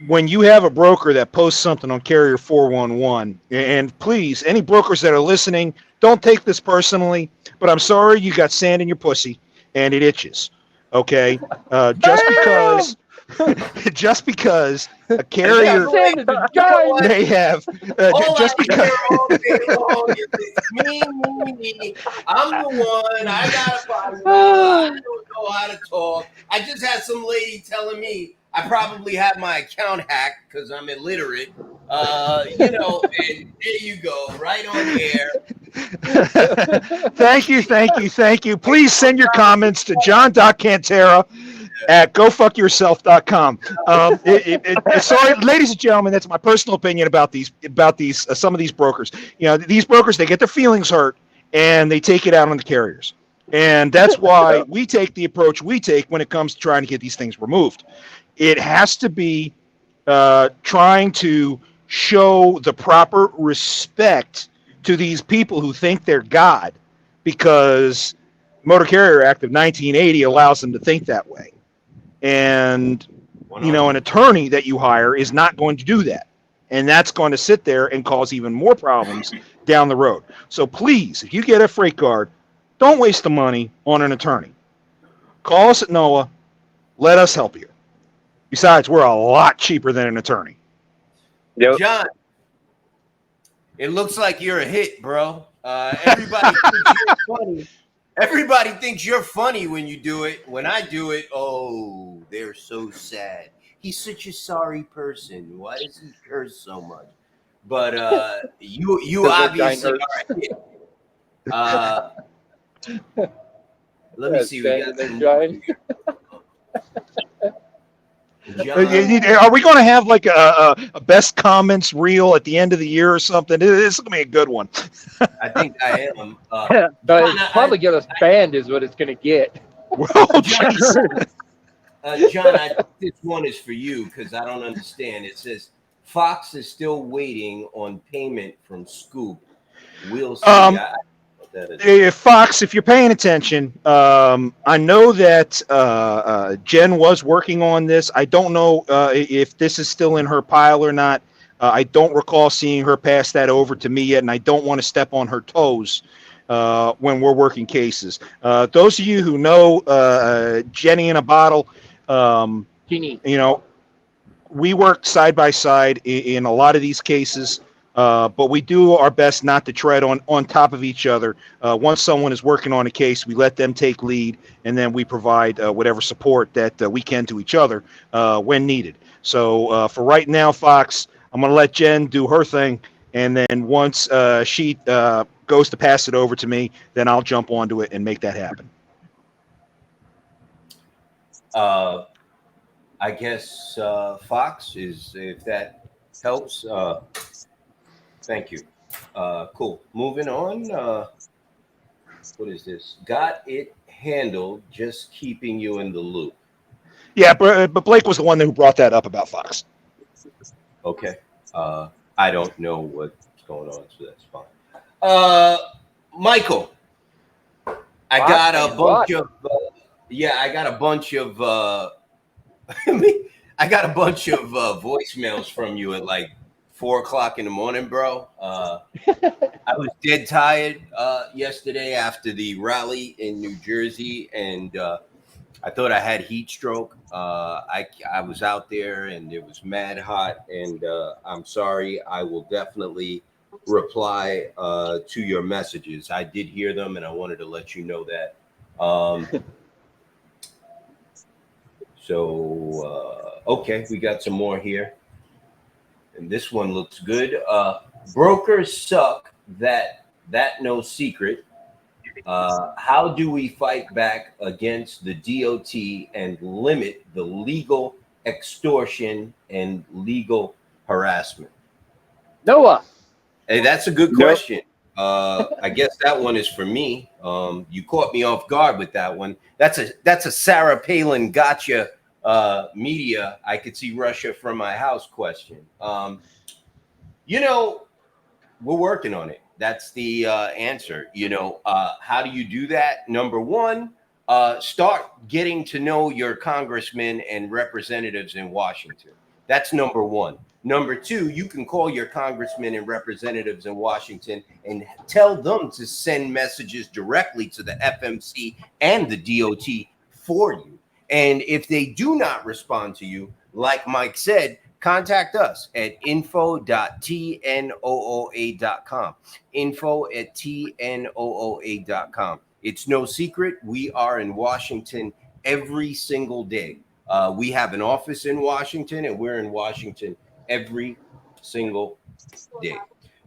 when you have a broker that posts something on Carrier 411, and please, any brokers that are listening, don't take this personally, but I'm sorry you got sand in your pussy and it itches. Okay, just because a carrier may have just because me. I'm the one. I got a problem. I don't know how to talk. I just had some lady telling me I probably have my account hacked because I'm illiterate. And there you go, right on air. Thank you. Please send your comments to john.cantera at gofuckyourself.com. Sorry, ladies and gentlemen, that's my personal opinion about these some of these brokers. These brokers, they get their feelings hurt and they take it out on the carriers. And that's why we take the approach we take when it comes to trying to get these things removed. It has to be trying to show the proper respect to these people who think they're God, because Motor Carrier Act of 1980 allows them to think that way. And, an attorney that you hire is not going to do that. And that's going to sit there and cause even more problems down the road. So please, if you get a freight guard, don't waste the money on an attorney. Call us at NOAA. Let us help you. Besides, we're a lot cheaper than an attorney. Yep. John, it looks like you're a hit, bro. Everybody thinks you're funny. Everybody thinks you're funny when you do it. When I do it, oh, they're so sad. He's such a sorry person. Why does he curse so much? But you obviously are a hit. Let me see. We got some Are we going to have like a best comments reel at the end of the year or something? This is going to be a good one. I think I am. But it's probably get us banned is what it's going to get. Well, John, I think this one is for you because I don't understand. It says Fox is still waiting on payment from Scoop. We'll see. Fox, if you're paying attention, I know that Jen was working on this. I don't know if this is still in her pile or not. I don't recall seeing her pass that over to me yet, and I don't want to step on her toes when we're working cases. Those of you who know Jenny in a bottle, Genie. you know, we work side by side in a lot of these cases, but we do our best not to tread on top of each other. Once someone is working on a case, we let them take lead, and then we provide whatever support that we can to each other when needed. So for right now, Fox, I'm going to let Jen do her thing, and then once she goes to pass it over to me, then I'll jump onto it and make that happen. I guess Fox is, if that helps. Thank you. Cool. Moving on. What is this? Got it handled. Just keeping you in the loop. Yeah, but Blake was the one who brought that up about Fox. Okay. I don't know what's going on, so that's fine. Michael, I got a bunch of. Yeah, I got a bunch of. I got a bunch of voicemails from you at like 4 o'clock in the morning, bro. I was dead tired yesterday after the rally in New Jersey, and I thought I had heat stroke. I was out there, and it was mad hot. And I'm sorry. I will definitely reply to your messages. I did hear them, and I wanted to let you know that. Okay, we got some more here. And this one looks good. Brokers suck. That no secret. How do we fight back against the DOT and limit the legal extortion and legal harassment? NOOA. Hey, that's a good question. I guess that one is for me. You caught me off guard with that one. That's a Sarah Palin gotcha media. I could see Russia from my house question. We're working on it. That's the answer. How do you do that? Number one, start getting to know your congressmen and representatives in Washington. That's number one. Number two, you can call your congressmen and representatives in Washington and tell them to send messages directly to the FMC and the DOT for you. And if they do not respond to you, like Mike said, contact us at info.tnooa.com. Info@tnooa.com. It's no secret. We are in Washington every single day. We have an office in Washington, and we're in Washington every single day.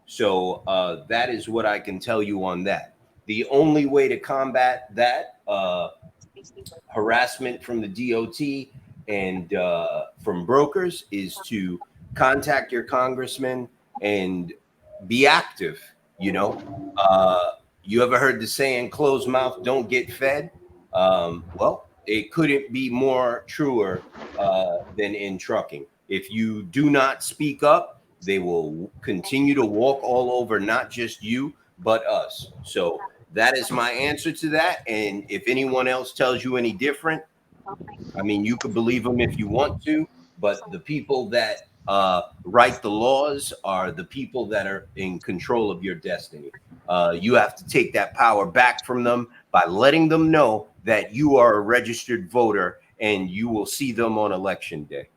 So that is what I can tell you on that. The only way to combat that harassment from the DOT and from brokers is to contact your congressman and be active. You ever heard the saying, closed mouth don't get fed? Well, it couldn't be more truer than in trucking. If you do not speak up, they will continue to walk all over not just you, but us. So that is my answer to that. And if anyone else tells you any different, I mean, you could believe them if you want to, but the people that write the laws are the people that are in control of your destiny. You have to take that power back from them by letting them know that you are a registered voter and you will see them on election day.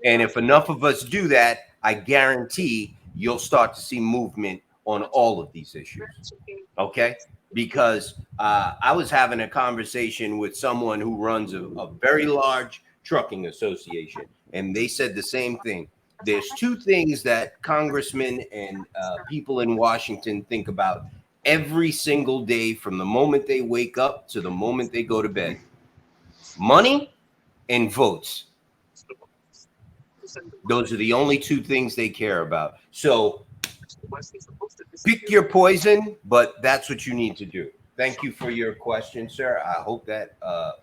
And if enough of us do that, I guarantee you'll start to see movement on all of these issues. Okay? Because I was having a conversation with someone who runs a very large trucking association, and they said the same thing. There's two things that congressmen and people in Washington think about every single day from the moment they wake up to the moment they go to bed: money and votes. Those are the only two things they care about. So pick your poison, but that's what you need to do. Thank you for your question, sir. I hope that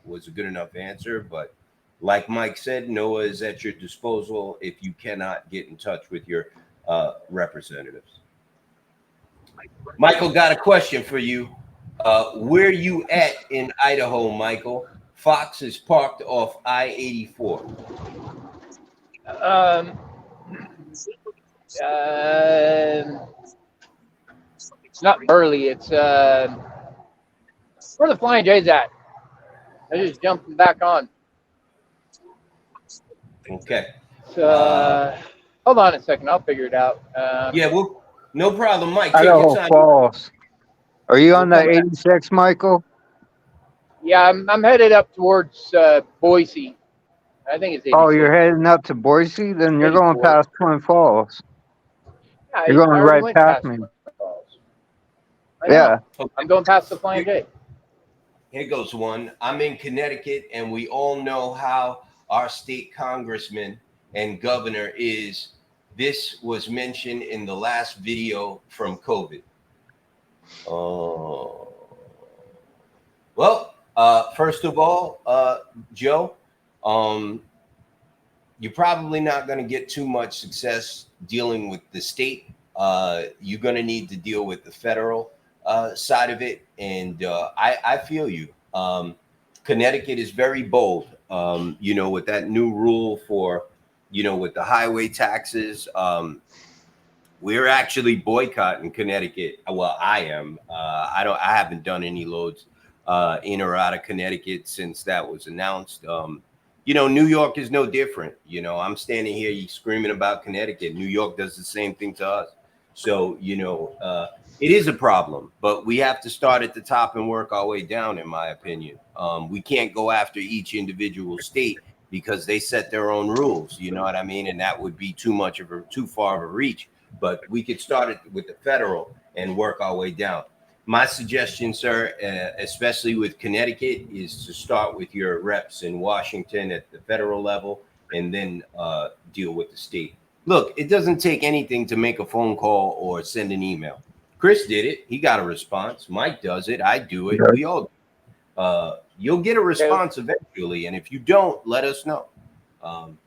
was a good enough answer. But like Mike said, NOAA is at your disposal if you cannot get in touch with your representatives. Michael got a question for you. Where you at in Idaho, Michael? Fox is parked off I-84. It's not Burley. It's where the Flying J's at. I just jumping back on. Okay. So, hold on a second. I'll figure it out. Yeah, well, no problem, Mike. Take your Idaho time. Falls. Are you on We'll the come back. 86, Michael? Yeah, I'm headed up towards Boise. I think it's 86. Oh, you're heading up to Boise? Then you're going 84. past Twin Falls. Yeah, You're I going already right went past past me. Falls. I know. Yeah. I'm going past the Flying J. Here goes one. I'm in Connecticut, and we all know how our state congressman and governor is. This was mentioned in the last video from COVID. Well, first of all, Joe, you're probably not going to get too much success dealing with the state. You're going to need to deal with the federal side of it. And I feel you. Connecticut is very bold, with that new rule for, with the highway taxes. We're actually boycotting Connecticut. Well, I am. I haven't done any loads in or out of Connecticut since that was announced. New York is no different. I'm standing here screaming about Connecticut. New York does the same thing to us. So, it is a problem, but we have to start at the top and work our way down, in my opinion. We can't go after each individual state because they set their own rules. You know what I mean? And that would be too far of a reach. But we could start it with the federal and work our way down. My suggestion, sir, especially with Connecticut, is to start with your reps in Washington at the federal level and then deal with the state. Look, it doesn't take anything to make a phone call or send an email. Chris did it. He got a response. Mike does it. I do it. We all do. You'll get a response eventually. And if you don't, let us know.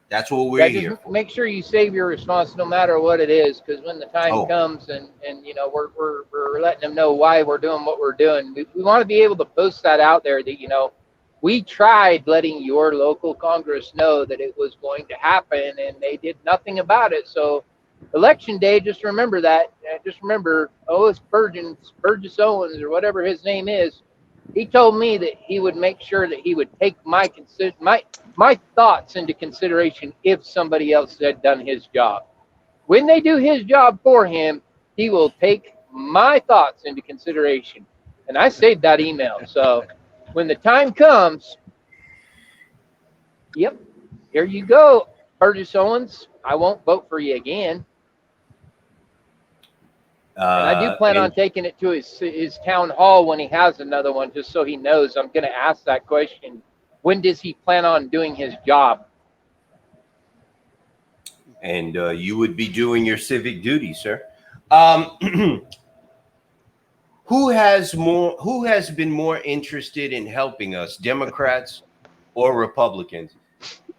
That's what we're here for. Make sure you save your response no matter what it is, because when the time comes and we're letting them know why we're doing what we're doing, we want to be able to post that out there that, we tried letting your local Congress know that it was going to happen and they did nothing about it. So election day, just remember that. Just remember, it's Burgess Owens or whatever his name is. He told me that he would make sure that he would take my thoughts into consideration if somebody else had done his job. When they do his job for him, he will take my thoughts into consideration. And I saved that email. So when the time comes, yep, here you go, Burgess Owens. I won't vote for you again. And I do plan on taking it to his town hall when he has another one, just so he knows. I'm going to ask that question. When does he plan on doing his job? And you would be doing your civic duty, sir. Who has been more interested in helping us, Democrats or Republicans?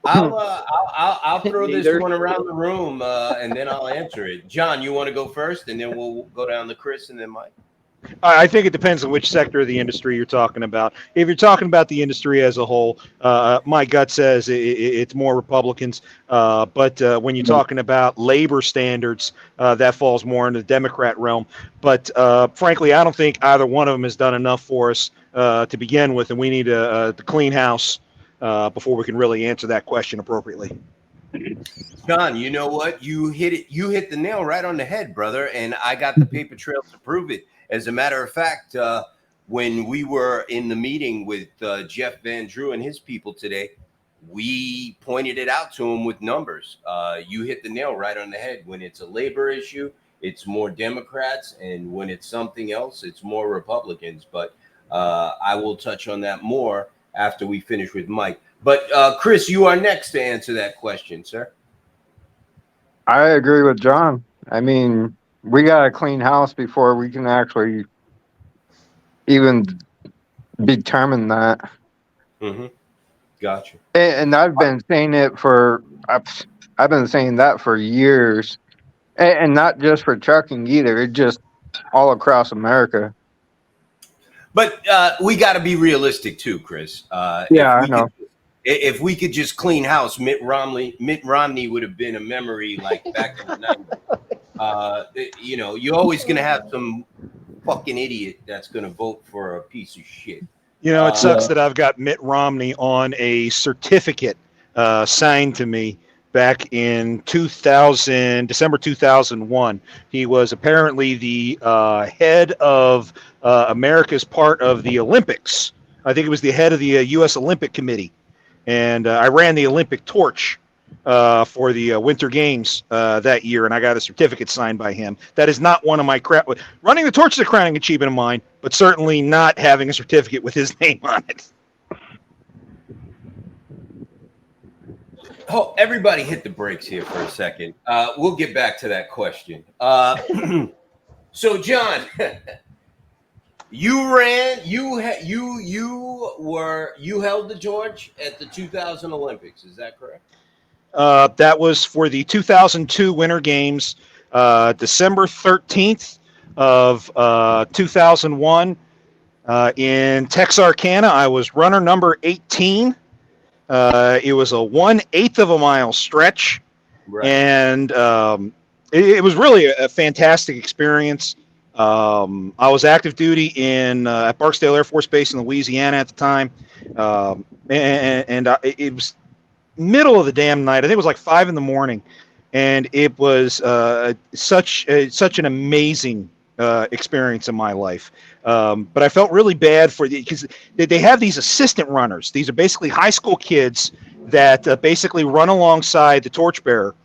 I'll throw this one around the room and then I'll answer it. John, you want to go first, and then we'll go down to Chris and then Mike. I think it depends on which sector of the industry you're talking about. If you're talking about the industry as a whole, my gut says it's more Republicans. But when you're talking about labor standards, that falls more into the Democrat realm. But frankly, I don't think either one of them has done enough for us to begin with, and we need to clean house before we can really answer that question appropriately. John, you know what? You hit the nail right on the head, brother. And I got the paper trail to prove it. As a matter of fact, when we were in the meeting with Jeff Van Drew and his people today, we pointed it out to him with numbers. You hit the nail right on the head. When it's a labor issue, it's more Democrats. And when it's something else, it's more Republicans. But I will touch on that more after we finish with Mike. But Chris, you are next to answer that question, sir. I agree with John. I mean, we got to clean house before we can actually even determine that. Mm-hmm. Gotcha. And I've been saying it I've been saying that for years, and not just for trucking either. It's just all across America. But we got to be realistic too, Chris. Yeah, I know. If we could just clean house, Mitt Romney would have been a memory like back in the 90s. You're always gonna have some fucking idiot that's gonna vote for a piece of shit. It sucks that I've got Mitt Romney on a certificate signed to me back in December 2001. He was apparently the head of America's part of the Olympics. I think it was the head of the U.S. Olympic Committee. And I ran the Olympic torch for the Winter Games that year, and I got a certificate signed by him. That is not one of my running the torch is a crowning achievement of mine, but certainly not having a certificate with his name on it. Oh, everybody hit the brakes here for a second. We'll get back to that question. So, John, you held the torch at the 2000 Olympics. Is that correct? That was for the 2002 Winter Games, December 13th of 2001 in Texarkana. I was runner number 18. It was a 1/8 of a mile stretch, Right. and it was really a fantastic experience. I was active duty at Barksdale Air Force Base in Louisiana at the time, and it was middle of the damn night. I think it was like 5 a.m, and it was such an amazing experience in my life. But I felt really bad because they have these assistant runners. These are basically high school kids that basically run alongside the torchbearer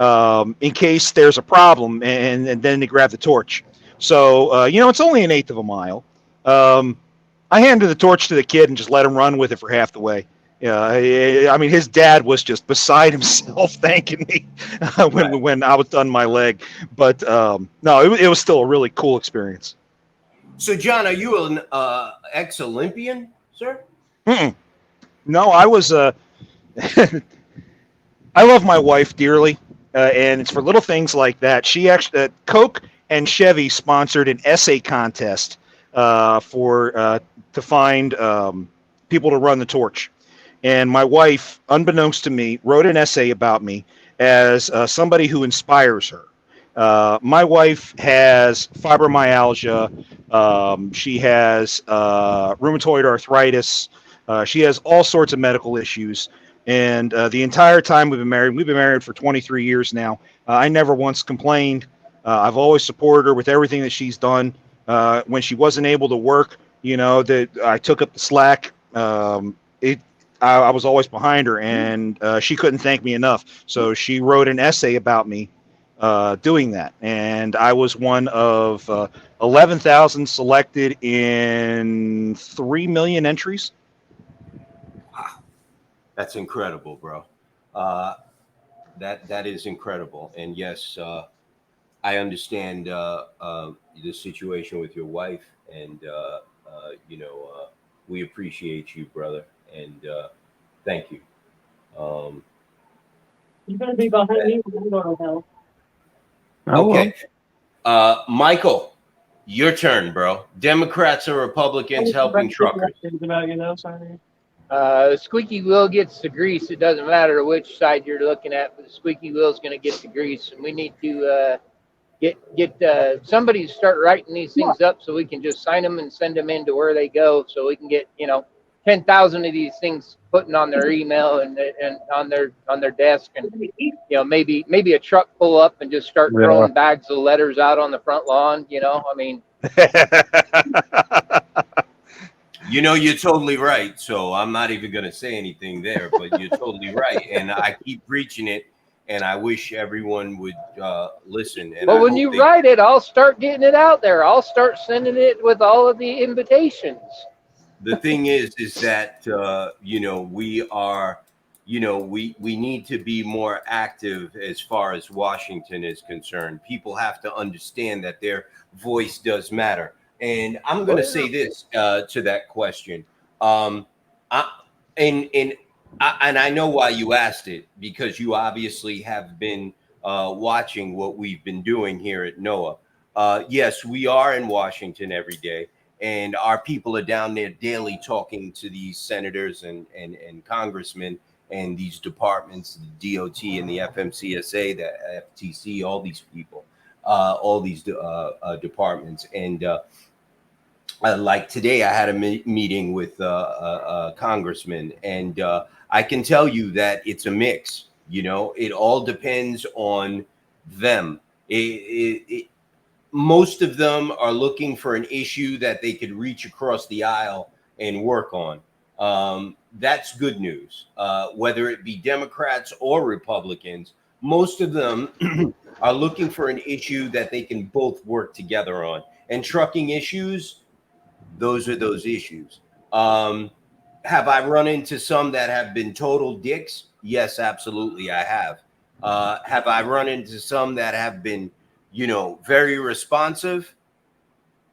in case there's a problem, and then they grab the torch. So it's only 1/8 of a mile. I handed the torch to the kid and just let him run with it for half the way. I mean, his dad was just beside himself thanking me when I was done my leg. But no, it was still a really cool experience. So, John, are you an ex-Olympian, sir? No, I was. I love my wife dearly, and it's for little things like that. She actually, Coke and Chevy sponsored an essay contest to find people to run the torch. And my wife, unbeknownst to me, wrote an essay about me as somebody who inspires her. My wife has fibromyalgia. She has rheumatoid arthritis. She has all sorts of medical issues. And the entire time we've been married for 23 years now. I never once complained. I've always supported her with everything that she's done. When she wasn't able to work, that I took up the slack. I was always behind her, and she couldn't thank me enough. So she wrote an essay about me doing that. And I was one of 11,000 selected in 3 million entries. Wow. That's incredible, bro. That is incredible. And yes, I understand the situation with your wife, and we appreciate you, brother, and thank you. You're gonna be behind me when I'm going to hell. Okay, Michael, your turn, bro. Democrats or Republicans helping truckers? Squeaky wheel gets the grease. It doesn't matter which side you're looking at, but the squeaky wheel is going to get the grease, and we need to get somebody to start writing these things up so we can just sign them and send them in to where they go, so we can get 10,000 of these things putting on their email and on their desk, and maybe a truck pull up and just start throwing bags of letters out on the front lawn. I mean. You're totally right. So I'm not even going to say anything there, but you're totally right. And I keep preaching it, and I wish everyone would listen. And when you write it, I'll start getting it out there. I'll start sending it with all of the invitations. The thing is that, we are, we need to be more active as far as Washington is concerned. People have to understand that their voice does matter. And I'm going to say this to that question. And I know why you asked it, because you obviously have been watching what we've been doing here at NOAA. Yes, we are in Washington every day, and our people are down there daily talking to these senators and congressmen and these departments, the DOT and the FMCSA, the FTC, all these people. all these departments. And like today, I had a meeting with a congressman, and I can tell you that it's a mix. You know, it all depends on them. Most of them are looking for an issue that they could reach across the aisle and work on. That's good news. Whether it be Democrats or Republicans, most of them are looking for an issue that they can both work together on. And trucking issues, those are those issues. Have I run into some that have been total dicks? Yes, absolutely, I have. Have I run into some that have been, you know, very responsive?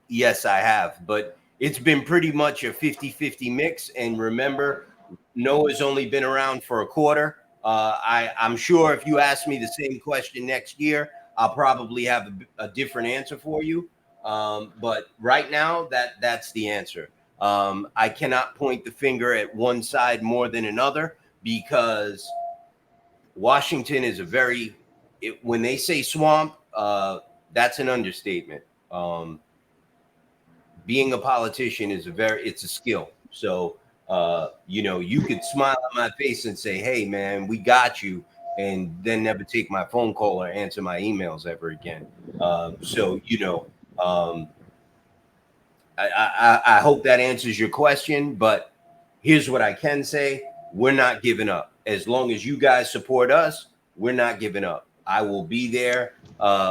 Yes, I have. But it's been pretty much a 50-50 mix. And remember, Noah's only been around for a quarter. I'm sure if you ask me the same question next year, I'll probably have a different answer for you. But right now, that's the answer. I cannot point the finger at one side more than another, because Washington is a very, when they say swamp, that's an understatement. Being a politician is it's a skill. So, you know, you could smile on my face and say, "Hey, man, we got you," and then never take my phone call or answer my emails ever again. So, you know, I hope that answers your question. But here's what I can say: we're not giving up. As long as you guys support us, we're not giving up. I will be there,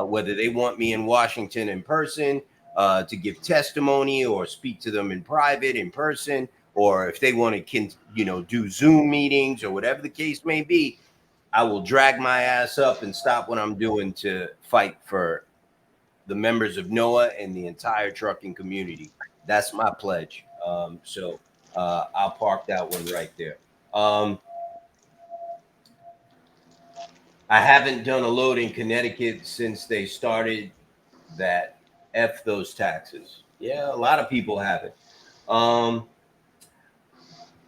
whether they want me in Washington in person to give testimony, or speak to them in private, in person, or if they want to, you know, do Zoom meetings or whatever the case may be. I will drag my ass up and stop what I'm doing to fight for the members of NOAA and the entire trucking community. That's my pledge. So I'll park that one right there. I haven't done a load in Connecticut since they started that. F those taxes. Yeah, a lot of people haven't.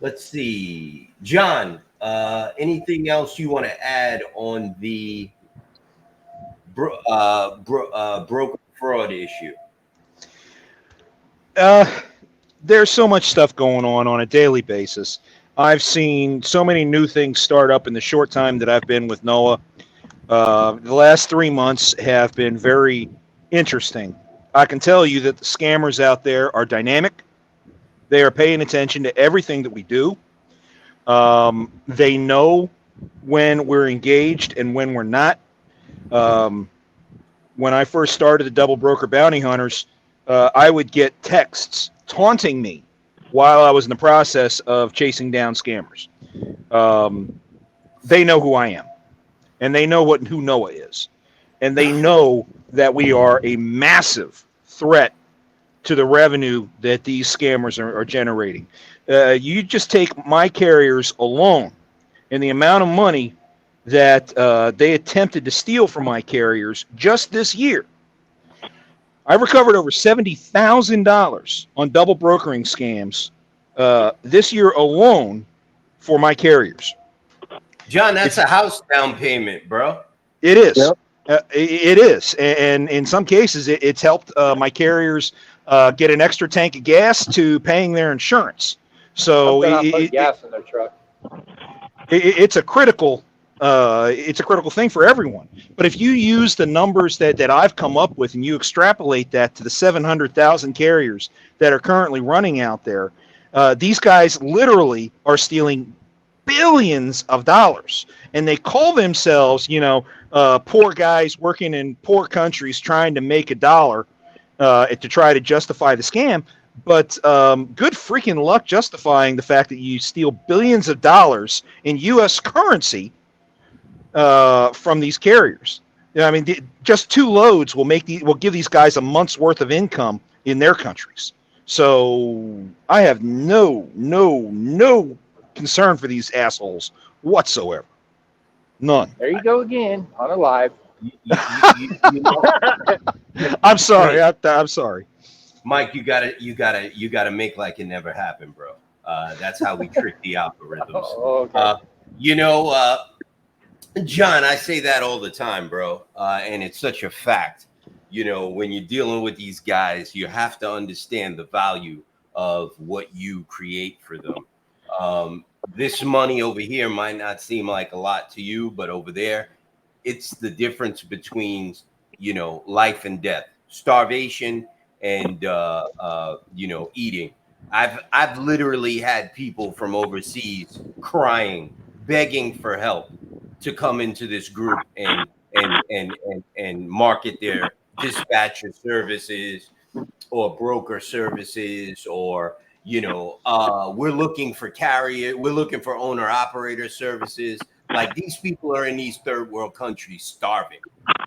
Let's see. John, anything else you want to add on the broker fraud issue? There's so much stuff going on a daily basis. I've seen so many new things start up in the short time that I've been with NOAA. The last 3 months have been very interesting. I can tell you that the scammers out there are dynamic. They are paying attention to everything that we do. They know when we're engaged and when we're not. When I first started the Double Broker Bounty Hunters, I would get texts taunting me while I was in the process of chasing down scammers. They know who I am, and they know who NOAA is, and they know that we are a massive threat to the revenue that these scammers are generating. You just take my carriers alone, and the amount of money that they attempted to steal from my carriers just this year. I recovered over $70,000 on double brokering scams this year alone for my carriers. John, that's a house down payment, bro. It is. Yep. It is. And in some cases, it's helped my carriers get an extra tank of gas to paying their insurance. So put gas in their truck. It's a critical thing for everyone. But if you use the numbers that I've come up with and you extrapolate that to the 700,000 carriers that are currently running out there, these guys literally are stealing billions of dollars, and they call themselves, poor guys working in poor countries trying to make a dollar to try to justify the scam. But good freaking luck justifying the fact that you steal billions of dollars in U.S. currency from these carriers. I mean, just 2 loads will give these guys a month's worth of income in their countries. So I have no concern for these assholes whatsoever. None. There you go again on a live. I'm sorry. I'm sorry. Mike, you gotta make like it never happened, bro. That's how we trick the algorithms. Okay. John, I say that all the time, bro, and it's such a fact. you know, when you're dealing with these guys, you have to understand the value of what you create for them. This money over here might not seem like a lot to you, but over there, it's the difference between, you know, life and death, starvation and you know, eating. I've literally had people from overseas crying, begging for help to come into this group and market their dispatcher services or broker services, or you know, we're looking for carrier, we're looking for owner operator services. Like, these people are in these third world countries starving,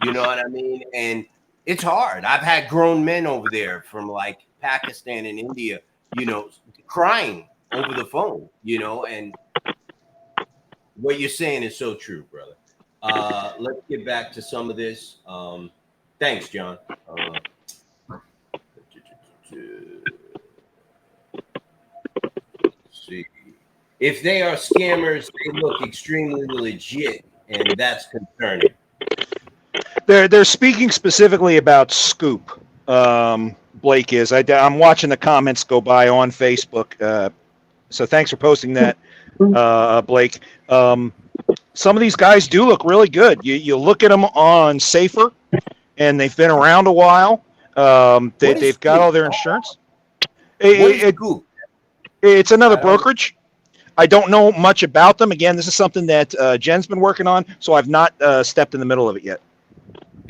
you know what I mean? And it's hard. I've had grown men over there from like Pakistan and India, you know, crying over the phone, you know. And what you're saying is so true, brother. Let's get back to some of this. Thanks, John. See, if they are scammers, they look extremely legit, and that's concerning. They're speaking specifically about Scoop. Blake is. I'm watching the comments go by on Facebook. So thanks for posting that, Blake. Some of these guys do look really good. You look at them on Safer, and they've been around a while. They've got all their insurance. Scoop? It's another brokerage. I don't know much about them. Again, this is something that Jen's been working on, so I've not stepped in the middle of it yet.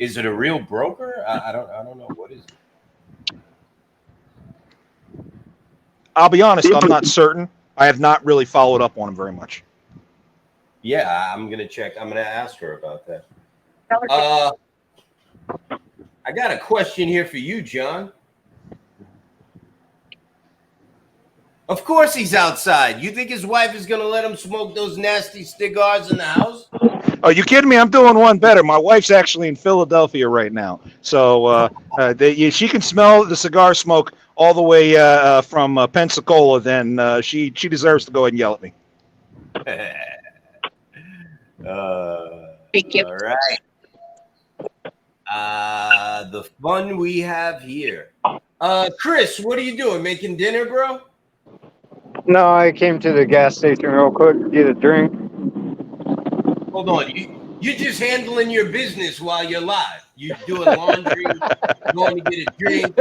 Is it a real broker? I don't know. What is it? I'll be honest, I'm not certain. I have not really followed up on them very much. Yeah, I'm gonna check. I'm gonna ask her about that. I got a question here for you, John. Of course he's outside. You think his wife is gonna let him smoke those nasty cigars in the house? Oh, you kidding me? I'm doing one better. My wife's actually in Philadelphia right now, so she can smell the cigar smoke all the way from Pensacola. Then she deserves to go ahead and yell at me. Thank you. All right. The fun we have here. Chris, what are you doing? Making dinner, bro? No, I came to the gas station real quick to get a drink. Hold on. You're just handling your business while you're live. You doing laundry, going to get a drink,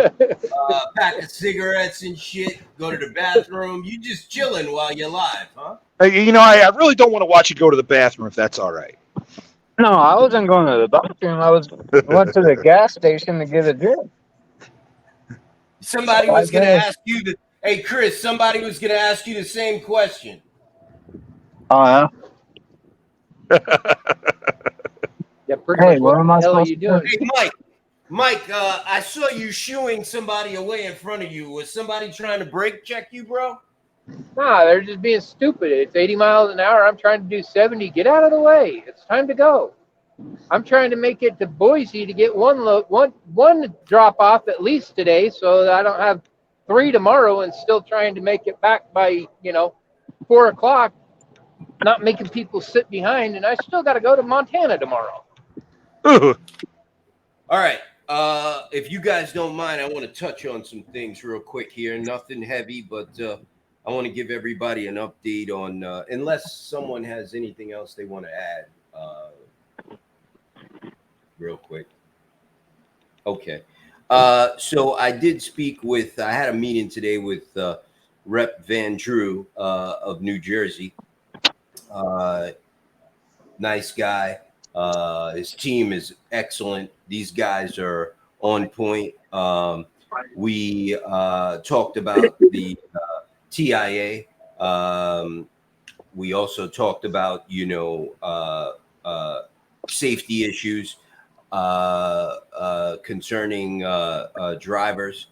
pack of cigarettes and shit, go to the bathroom. You just chilling while you're live, huh? You know, I really don't want to watch you go to the bathroom if that's all right. No, I wasn't going to the bathroom. I went to the gas station to get a drink. Somebody was going to ask you the. Hey, Chris, somebody was going to ask you the same question. Oh, yeah? Yeah, pretty much. What the hell are you doing? Hey, Mike, I saw you shooing somebody away in front of you. Was somebody trying to brake check you, bro? Nah, they're just being stupid. It's 80 miles an hour. I'm trying to do 70. Get out of the way. It's time to go. I'm trying to make it to Boise to get one drop off at least today, so that I don't have 3 tomorrow, and still trying to make it back by 4 o'clock. Not making people sit behind, and I still got to go to Montana tomorrow. All right. If you guys don't mind, I want to touch on some things real quick here. Nothing heavy, but I want to give everybody an update on, unless someone has anything else they want to add, real quick. Okay. So I did speak with, I had a meeting today with Rep Van Drew of New Jersey. Nice guy. His team is excellent. These guys are on point. We talked about the TIA. We also talked about, safety issues concerning drivers.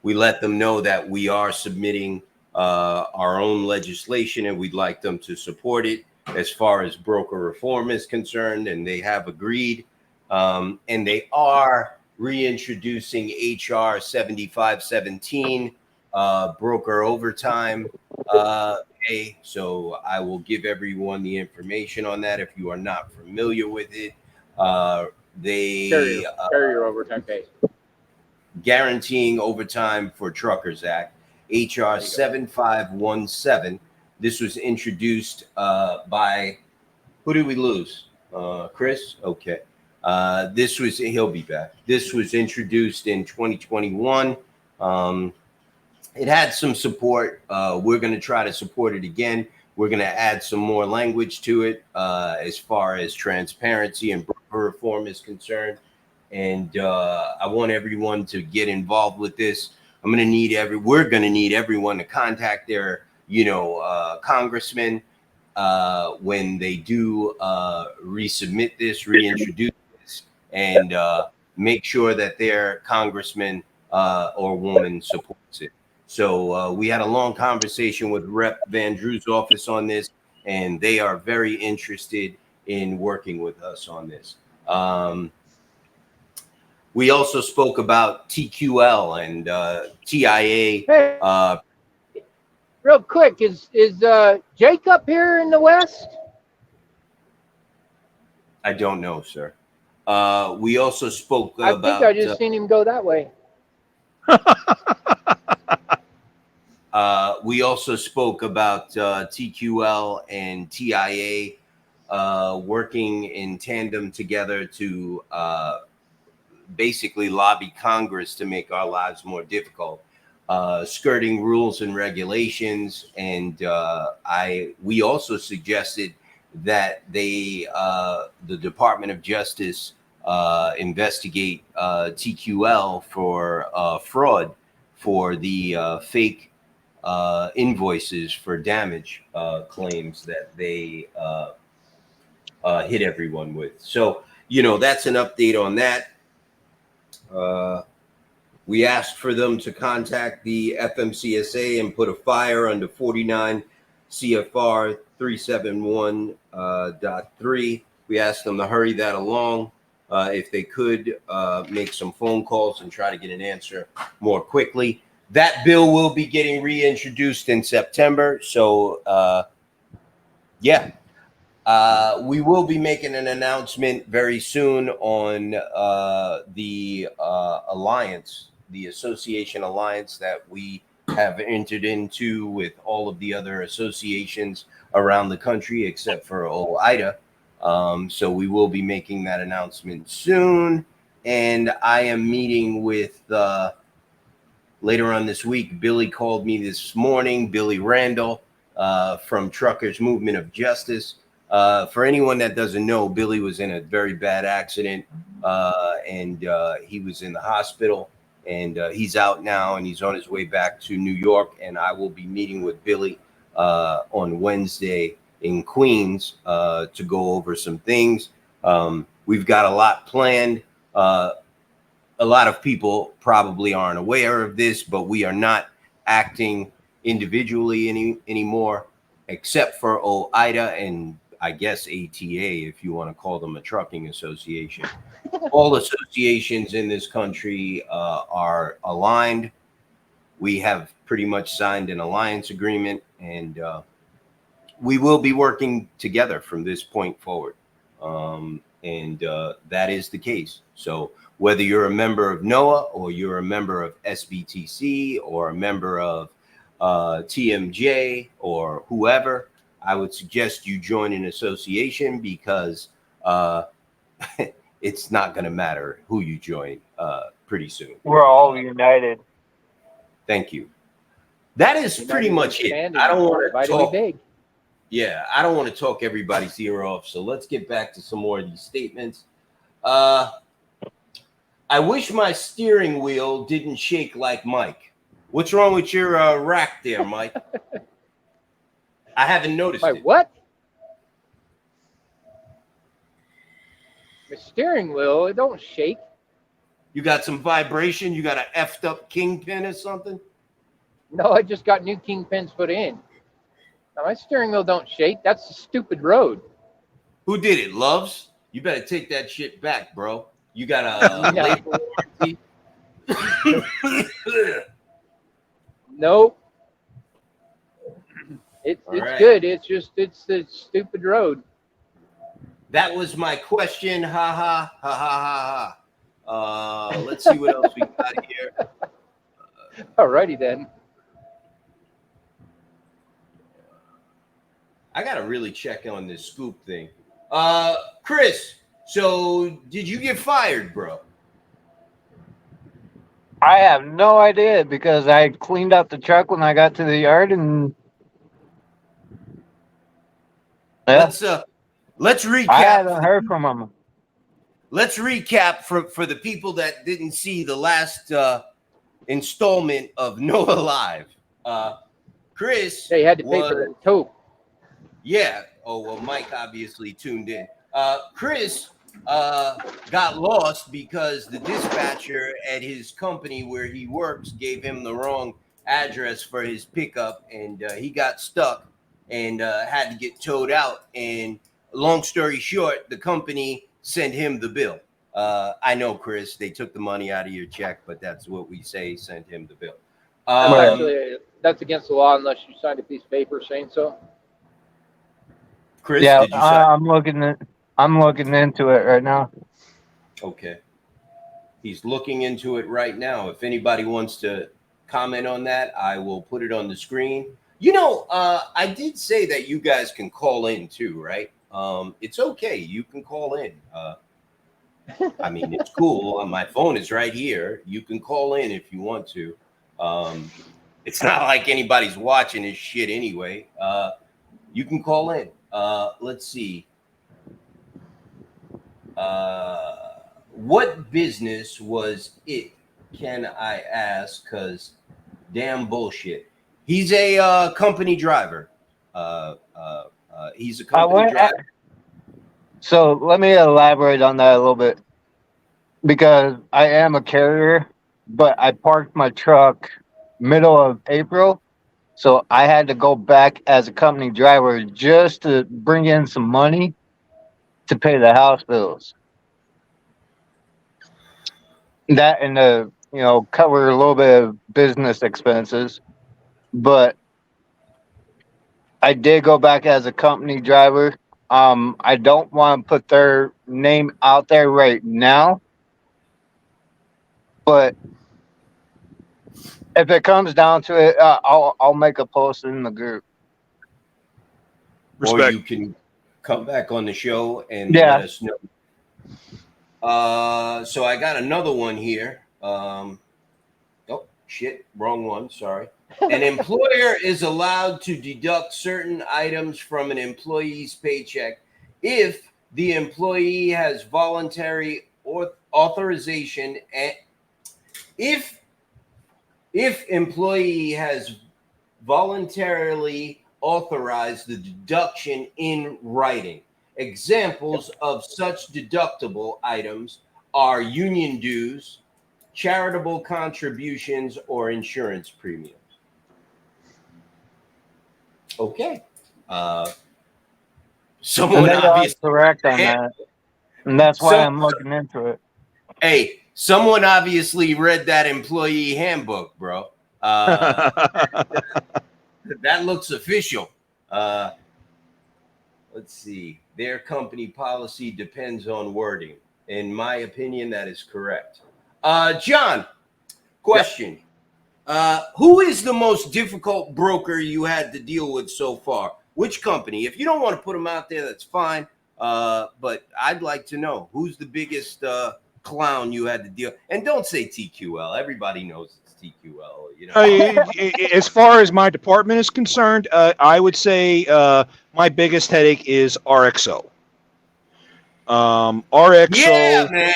We let them know that we are submitting our own legislation, and we'd like them to support it as far as broker reform is concerned, and they have agreed. And they are reintroducing HR 7517, broker overtime pay. So I will give everyone the information on that if you are not familiar with it. they Carrier overtime pay. Guaranteeing Overtime for Truckers Act, HR 7517. This was introduced by, who did we lose? Chris? Okay. He'll be back. This was introduced in 2021. It had some support. We're going to try to support it again. We're going to add some more language to it as far as transparency and broker reform is concerned. And I want everyone to get involved with this. We're going to need everyone to contact their, congressman when they do reintroduce this, and make sure that their congressman or woman supports it. So we had a long conversation with Rep. Van Drew's office on this, and they are very interested in working with us on this. We also spoke about TQL and TIA. Hey, real quick, is Jake up here in the West? I don't know, sir. We also spoke I about. think I just seen him go that way. We also spoke about TQL and TIA working in tandem together to basically lobby Congress to make our lives more difficult, skirting rules and regulations. And we also suggested that the Department of Justice investigate TQL for fraud, for the fake invoices for damage claims that they hit everyone with. So, that's an update on that. We asked for them to contact the FMCSA and put a fire under 49 CFR 371.3. We asked them to hurry that along. If they could make some phone calls and try to get an answer more quickly. That bill will be getting reintroduced in September. So, we will be making an announcement very soon on the alliance, the association alliance that we have entered into with all of the other associations around the country, except for OIDA. So we will be making that announcement soon. And I am meeting with, later on this week, Billy called me this morning, Billy Randall from Truckers Movement of Justice. For anyone that doesn't know, Billy was in a very bad accident and he was in the hospital, and he's out now and he's on his way back to New York. And I will be meeting with Billy on Wednesday in Queens to go over some things. We've got a lot planned. A lot of people probably aren't aware of this, but we are not acting individually anymore, except for OIDA and I guess ATA, if you want to call them a trucking association. All associations in this country are aligned. We have pretty much signed an alliance agreement, and we will be working together from this point forward. And that is the case. So whether you're a member of NOAA or you're a member of SBTC or a member of TMJ or whoever, I would suggest you join an association, because it's not going to matter who you join pretty soon. We're all united. Thank you. That is pretty much it. I don't want to talk. Yeah, I don't want to talk everybody's ear off. So let's get back to some more of these statements. I wish my steering wheel didn't shake like Mike. What's wrong with your rack there, Mike? I haven't noticed it. What? The steering wheel, it don't shake. You got some vibration? You got an effed up kingpin or something? No, I just got new kingpins put in. Now, my steering wheel don't shake. That's a stupid road. Who did it, Loves? You better take that shit back, bro. You got a labor warranty? Nope. It's right. good. It's just it's a stupid road. That was my question. Ha ha ha ha ha ha. Let's see what else we got here. Alrighty then. I gotta really check on this scoop thing. Chris, so did you get fired, bro? I have no idea because I cleaned up the truck when I got to the yard, and yeah, Let's recap. I haven't heard from him. Let's recap for the people that didn't see the last installment of NOAA Live. Chris, They had to pay for the tote. Yeah. Oh, well, Mike obviously tuned in. Chris got lost because the dispatcher at his company where he works gave him the wrong address for his pickup, and he got stuck and had to get towed out. And long story short, the company sent him the bill. I know, Chris, they took the money out of your check, but that's what we say, sent him the bill. That's against the law unless you signed a piece of paper saying so. Chris, Yeah, did you sign? I'm looking into it right now. Okay. He's looking into it right now. If anybody wants to comment on that, I will put it on the screen. You know, I did say that you guys can call in too, right? It's okay. You can call in. I mean, it's cool. My phone is right here. You can call in if you want to. It's not like anybody's watching this shit anyway. You can call in. Let's see. What business was it? Can I ask? Because damn bullshit. He's a company driver. He's a company driver. So let me elaborate on that a little bit, because I am a carrier, but I parked my truck middle of April. So I had to go back as a company driver just to bring in some money to pay the house bills. That and cover a little bit of business expenses. But I did go back as a company driver. I don't want to put their name out there right now, but if it comes down to it, I'll make a post in the group. Respect. Or you can come back on the show and let us know. So I got another one here. Oh shit, wrong one. Sorry. An employer is allowed to deduct certain items from an employee's paycheck if the employee has voluntary authorization, and if employee has voluntarily authorized the deduction in writing. Examples of such deductible items are union dues, charitable contributions, or insurance premiums. Okay. Someone obviously correct on that, and that's why I'm looking into it. Hey, someone obviously read that employee handbook, bro. That looks official. Let's see. Their company policy depends on wording. In my opinion, that is correct. John, question. Who is the most difficult broker you had to deal with so far? Which company? If you don't want to put them out there, that's fine. But I'd like to know who's the biggest clown you had to deal. And don't say TQL. Everybody knows it's TQL. You know. As far as my department is concerned, I would say my biggest headache is RXO. RXO. Yeah, man.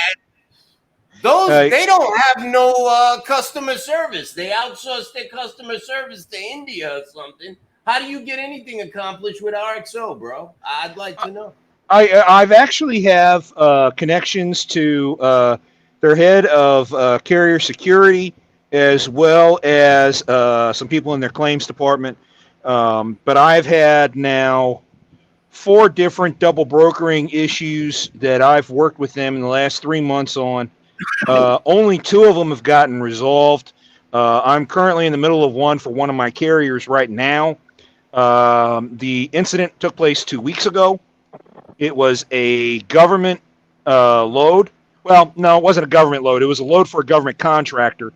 They don't have no customer service. They outsource their customer service to India or something. How do you get anything accomplished with RXO, bro? I'd like to know. I've actually have connections to their head of carrier security, as well as some people in their claims department. But I've had now 4 different double brokering issues that I've worked with them in the last 3 months on. Only 2 of them have gotten resolved. I'm currently in the middle of one for one of my carriers right now. The incident took place 2 weeks ago. It was a government load. Well, no, it wasn't a government load. It was a load for a government contractor.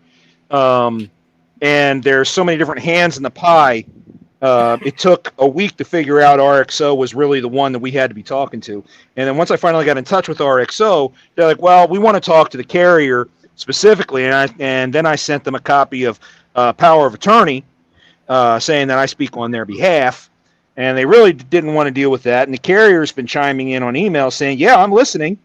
And there's so many different hands in the pie. It took a week to figure out RXO was really the one that we had to be talking to. And then once I finally got in touch with RXO, they're like, well, we want to talk to the carrier specifically. And then I sent them a copy of power of attorney saying that I speak on their behalf. And they really didn't want to deal with that. And the carrier's been chiming in on email saying, yeah, I'm listening.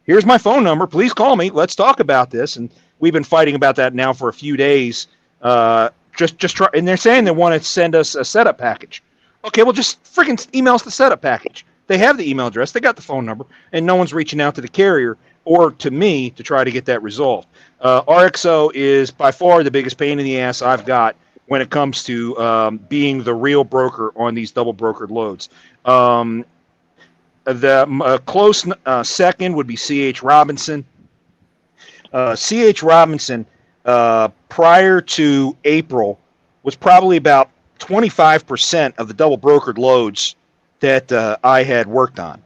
Here's my phone number. Please call me. Let's talk about this. And we've been fighting about that now for a few days. Just try, and they're saying they want to send us a setup package. Okay, well, just freaking email us the setup package. They have the email address, they got the phone number, and no one's reaching out to the carrier or to me to try to get that resolved. RXO is by far the biggest pain in the ass I've got when it comes to being the real broker on these double brokered loads. The close second would be C.H. Robinson. C.H. Robinson, prior to April, was probably about 25% of the double brokered loads that I had worked on.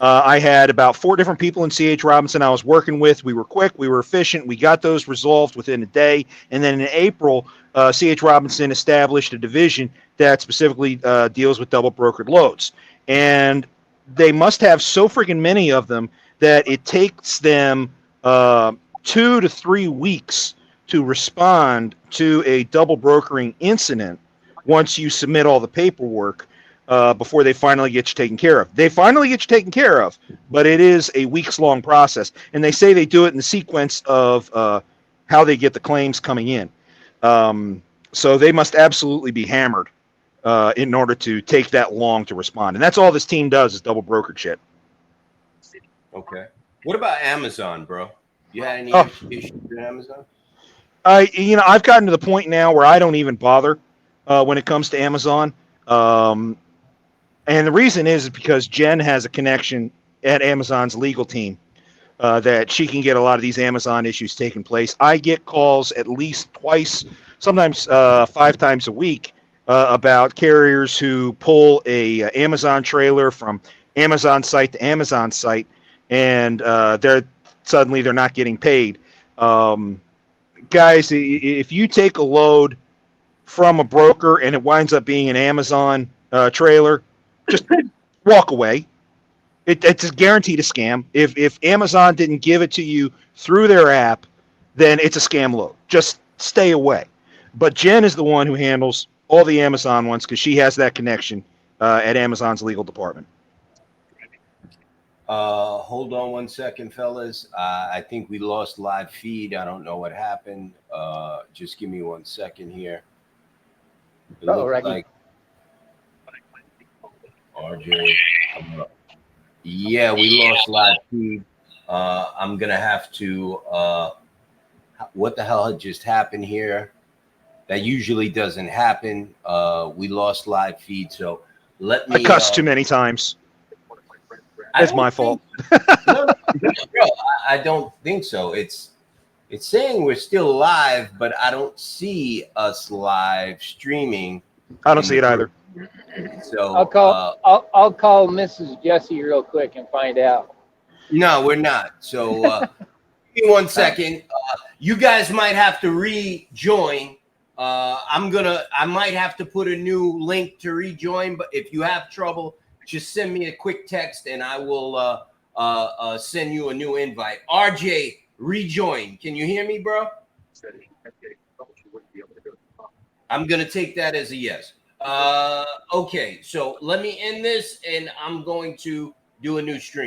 I had about 4 different people in C.H. Robinson I was working with. We were quick, we were efficient, we got those resolved within a day. And then in April, C.H. Robinson established a division that specifically deals with double brokered loads. And they must have so freaking many of them that it takes them 2 to 3 weeks to respond to a double brokering incident once you submit all the paperwork before they finally get you taken care of. They finally get you taken care of, but it is a weeks-long process. And they say they do it in the sequence of how they get the claims coming in. So they must absolutely be hammered in order to take that long to respond. And that's all this team does is double brokered shit. Okay. What about Amazon, bro? You had any issues with Amazon? I've gotten to the point now where I don't even bother when it comes to Amazon. And the reason is because Jen has a connection at Amazon's legal team that she can get a lot of these Amazon issues taking place. I get calls at least twice, sometimes 5 times a week about carriers who pull a Amazon trailer from Amazon site to Amazon site, and they're not getting paid. Guys, if you take a load from a broker and it winds up being an Amazon trailer, just walk away. It's guaranteed a scam. If Amazon didn't give it to you through their app, then it's a scam load. Just stay away. But Jen is the one who handles all the Amazon ones because she has that connection at Amazon's legal department. Hold on one second, fellas. I think we lost live feed. I don't know what happened. Just give me 1 second here. It looked like RJ. Yeah, we lost live feed. I'm gonna have to. What the hell had just happened here? That usually doesn't happen. We lost live feed, so let me. I cussed too many times. It's my fault. No, I don't think so. It's saying we're still live, but I don't see us live streaming. I don't see it either. So I'll call Mrs. Jessie real quick and find out. No, we're not. So give me 1 second. You guys might have to rejoin. I might have to put a new link to rejoin, but if you have trouble, just send me a quick text and I will send you a new invite. RJ, rejoin. Can you hear me, bro? I'm going to take that as a yes. Okay, so let me end this and I'm going to do a new stream.